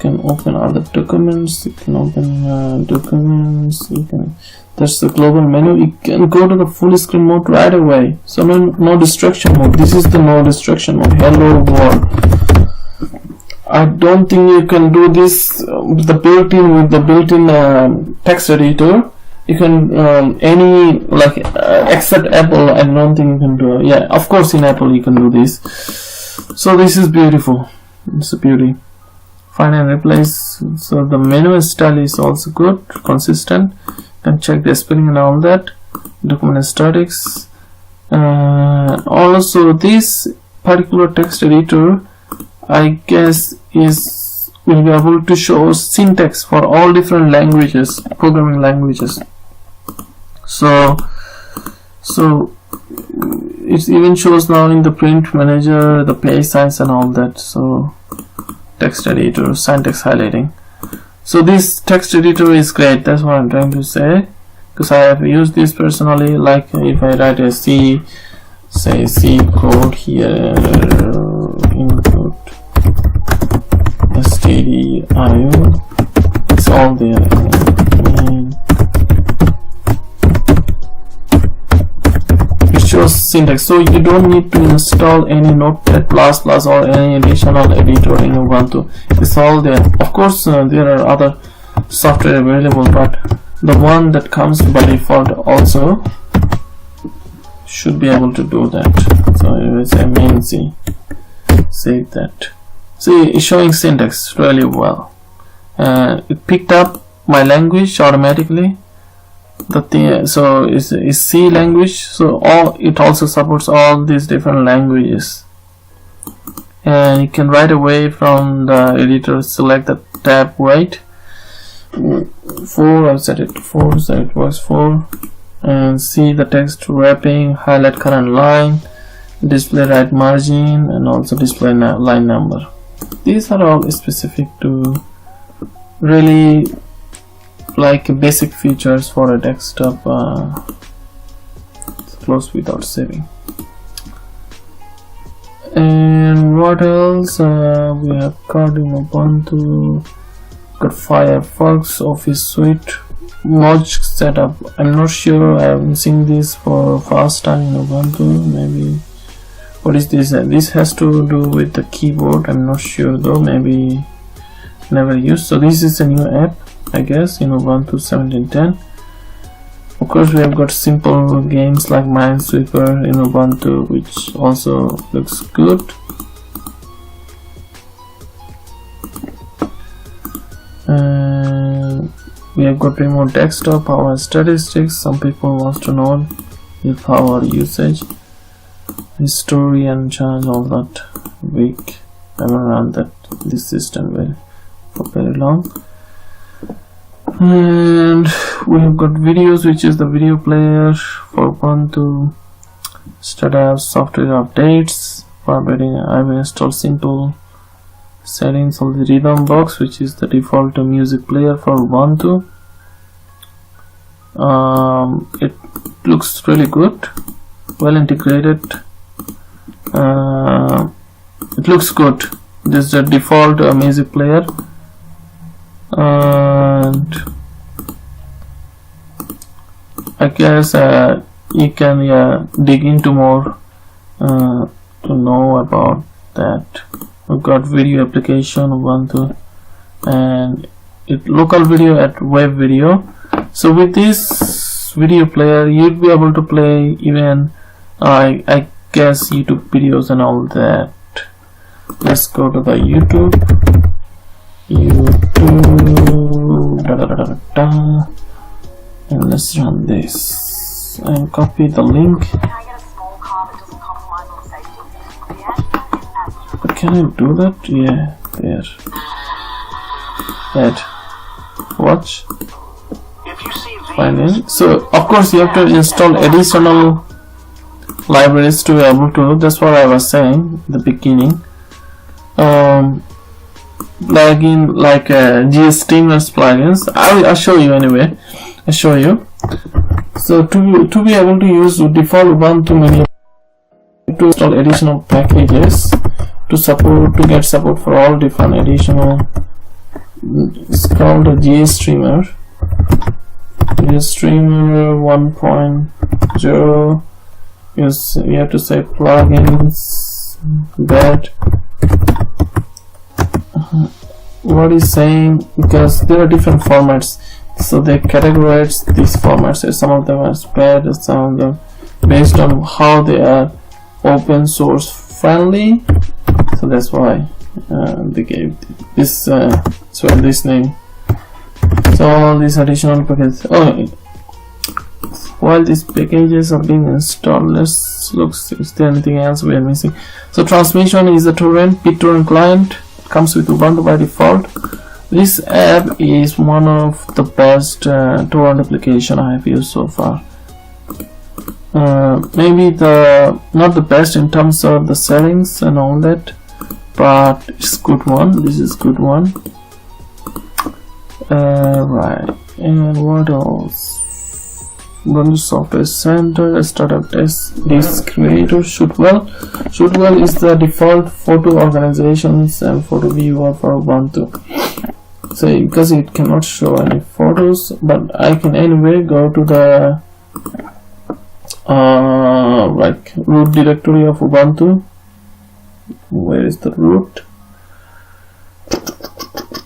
You can open other documents. You can open documents. That's the global menu. You can go to the full screen mode right away. So no distraction mode. This is the no distraction mode. Hello world. I don't think you can do this with the built-in text editor. You can except Apple. I don't think you can do it. Yeah, of course in Apple you can do this. So this is beautiful. It's a beauty. Find and replace. So the menu style is also good, consistent. You can check the spelling and all that. Document statics. Also this particular text editor, I guess, will be able to show syntax for all different languages, programming languages. So it even shows now in the print manager the page size and all that. So text editor, syntax highlighting. So this text editor is great. That's what I'm trying to say, because I have used this personally. Like if I write a C code here, input stdio, it's all there. Shows syntax, so you don't need to install any Notepad++ or any additional editor in Ubuntu. It's all there. Of course, there are other software available, but the one that comes by default also should be able to do that. So it will say main C. Save that. See, it's showing syntax really well. it picked up my language automatically. The thing, so is C language, so it also supports all these different languages, and you can right away from the editor select the tab right 4. I've set it to 4, so it was 4, and see the text wrapping, highlight current line, display right margin, and also display line number. These are all specific to really like basic features for a desktop. Close without saving. And what else? We have got in Ubuntu, got Firefox, Office Suite, merge setup. I'm not sure, I haven't seen this for first time in Ubuntu. Maybe, what is this? This has to do with the keyboard, I'm not sure though, maybe never used. So this is a new app, I guess, in Ubuntu 17.10. Of course, we have got simple games like Minesweeper in Ubuntu, which also looks good. And we have got remote desktop, power statistics. Some people want to know the power usage, history and charge, all that week. I haven't run this system for very long. And we have got videos, which is the video player for Ubuntu. Startup software updates, formatting. I've installed simple settings of the rhythm box, which is the default music player for Ubuntu. It looks really good, well integrated. It looks good. This is the default music player, and I guess you can dig into more to know about that. We've got video application Ubuntu, and local video at web video. So with this video player, you'd be able to play even I guess YouTube videos and all that. Let's go to the YouTube, and let's run this and copy the link. But can I do that? Yeah, there. Add. Watch. Finally. So of course you have to install additional libraries to be able to. That's what I was saying at the beginning. Plugin like GStreamers plugins. I'll show you anyway. I'll show you. So to be able to use default Ubuntu menu, to install additional packages to get support for all different additional. It's called a GStreamer. GStreamer 1.0. Yes, you have to say plugins that. What is saying, because there are different formats, so they categorize these formats. Some of them are bad, some of them based on how they are open source friendly. So that's why they gave this this name. So all these additional packages. While these packages are being installed, let's look, is there anything else we are missing? So transmission is a torrent, BitTorrent client, comes with Ubuntu by default. This app is one of the best torrent application I have used so far. Maybe not the best in terms of the settings and all that, but it's good one. This is good one. Right, and what else? Ubuntu Software Center, startup disk creator, Shootwell. Shootwell is the default photo organizations and photo viewer for Ubuntu. So because it cannot show any photos, but I can anyway go to the like root directory of Ubuntu. Where is the root?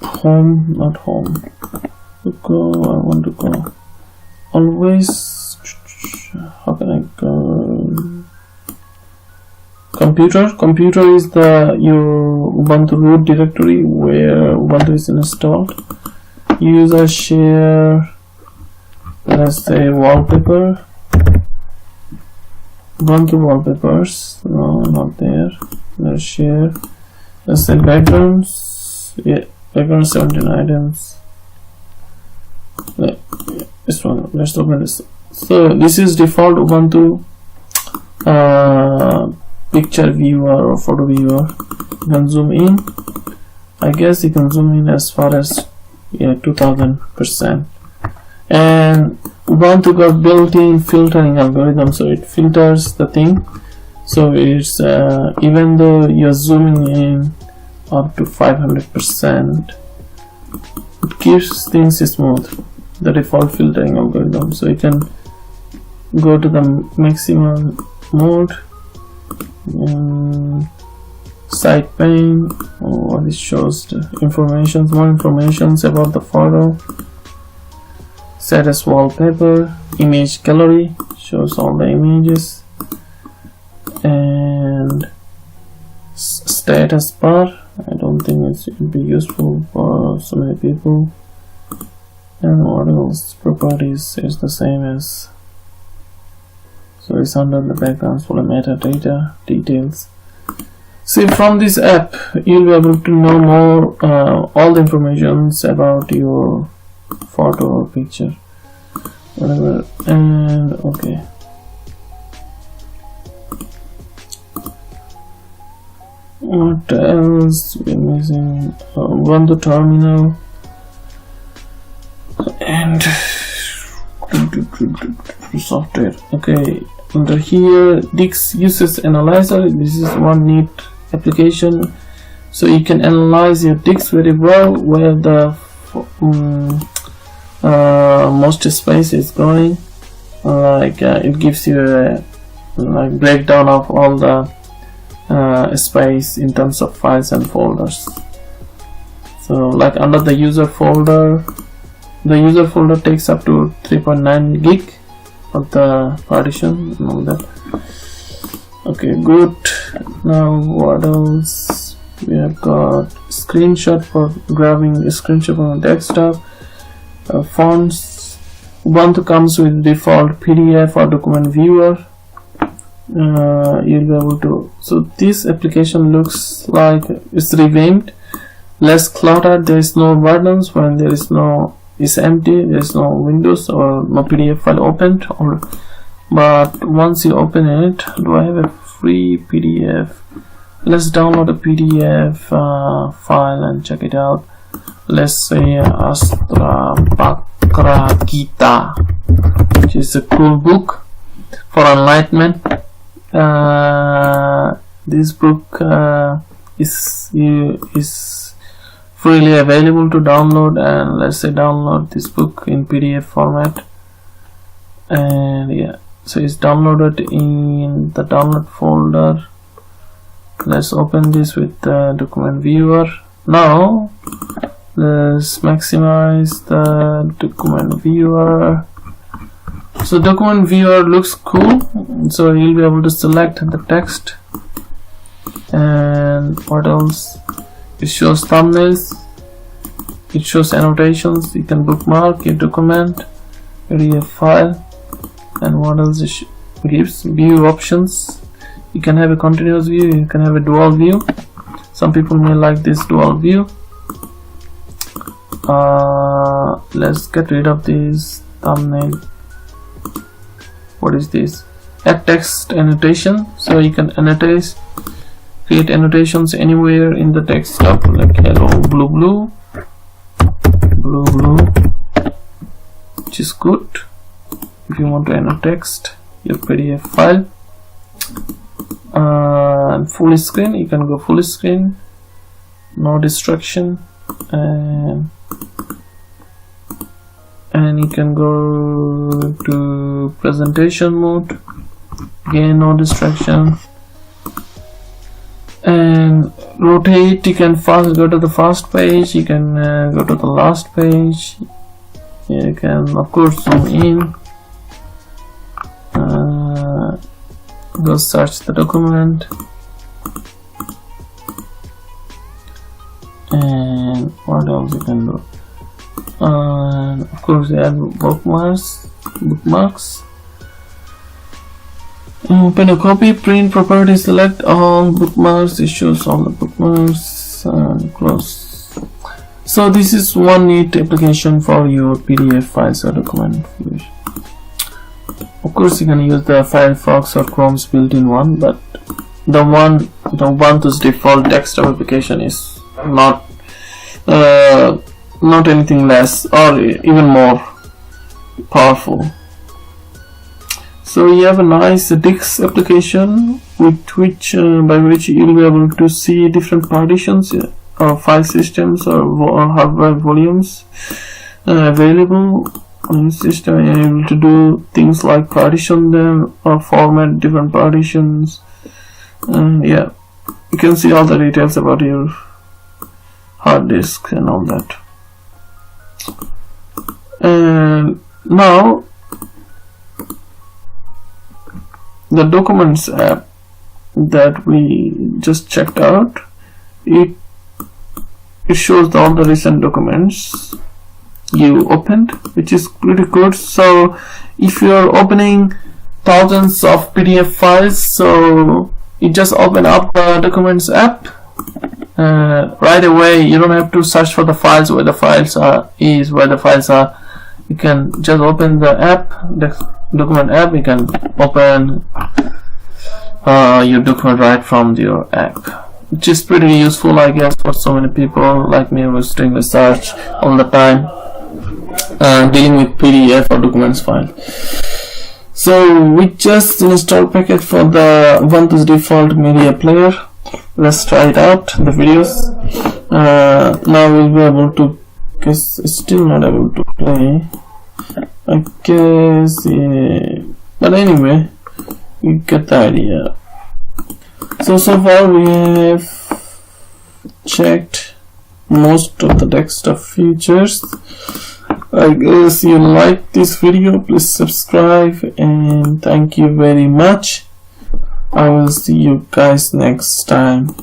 Home, not home. I want to go. Always, how can I go? computer. Computer is your Ubuntu root directory where Ubuntu is installed. User share, let's say wallpaper, Ubuntu wallpapers, no, not there. Let's share, let's say backgrounds, yeah, background 17 items. This one, let's open this. So this is default Ubuntu picture viewer or photo viewer. You can zoom in. I guess you can zoom in as far as 2000%. And Ubuntu got built-in filtering algorithm, so it filters the thing. So it's even though you're zooming in up to 500%, it keeps things smooth. The default filtering algorithm. So you can go to the maximum mode. Side pane, what it shows the more information about the photo. Set as wallpaper. Image gallery shows all the images, and status bar. I don't think it will be useful for so many people. And what else? Properties is the same as, so it's under the background for the metadata details. See, from this app you'll be able to know more all the informations about your photo or picture, whatever. And okay, what else we're missing? Ubuntu terminal and software. Okay, under here, Dix uses analyzer. This is one neat application, so you can analyze your Dix very well, where the most space is going. It gives you a breakdown of all the space in terms of files and folders. So like under the user folder, the user folder takes up to 3.9 gig of the partition and all that. Okay, good. Now what else? We have got screenshot for grabbing a screenshot from the desktop. Fonts. Ubuntu comes with default PDF or document viewer. You'll be able to, so this application looks like it's revamped, less cluttered. There is no buttons when there is no, it's empty, there is no windows or no PDF file opened, but once you open it, do I have a free PDF? Let's download a PDF file and check it out. Let's say Astra Bakra Gita, which is a cool book for enlightenment. This book is freely available to download, and let's say download this book in PDF format. And yeah, so it's downloaded in the download folder. Let's open this with the document viewer. Now let's maximize the document viewer. So document viewer looks cool, so you'll be able to select the text. And what else? It shows thumbnails, it shows annotations, you can bookmark your document, PDF file, and what else it gives? View options. You can have a continuous view, you can have a dual view. Some people may like this dual view. Let's get rid of this thumbnail. What is this? Add text annotation, so you can annotate, create annotations anywhere in the desktop, like hello blue blue, which is good if you want to annotate your PDF file. And full screen, you can go full screen, no distraction, and you can go to presentation mode, again no distraction. And rotate, you can go to the first page, you can go to the last page, you can of course zoom in, go search the document, and what else you can do, and of course you add bookmarks. Open a copy, print property, select all bookmarks, it shows all the bookmarks, and close. So this is one neat application for your PDF files or document. Of course you can use the Firefox or Chrome's built-in one, but the Ubuntu's default desktop application is not anything less or even more powerful. So you have a nice Dix application with by which you'll be able to see different partitions or file systems or hardware volumes available on the system. You're able to do things like partition them or format different partitions, and yeah, you can see all the details about your hard disk and all that. And now the Documents app that we just checked out, it shows all the recent documents you opened, which is pretty good. So if you're opening thousands of PDF files, so you just open up the Documents app right away. You don't have to search for the files where the files are. You can just open the app, the document app. You can open your document right from your app, which is pretty useful, I guess, for so many people like me who's doing research all the time, dealing with PDF or documents file. So we just installed package for the Ubuntu's default media player. Let's try it out, the videos. Now we'll be able to, guess it's still not able to play, I guess, yeah. But anyway, you get the idea. So far we have checked most of the desktop features. I guess you like this video. Please subscribe, and thank you very much. I will see you guys next time.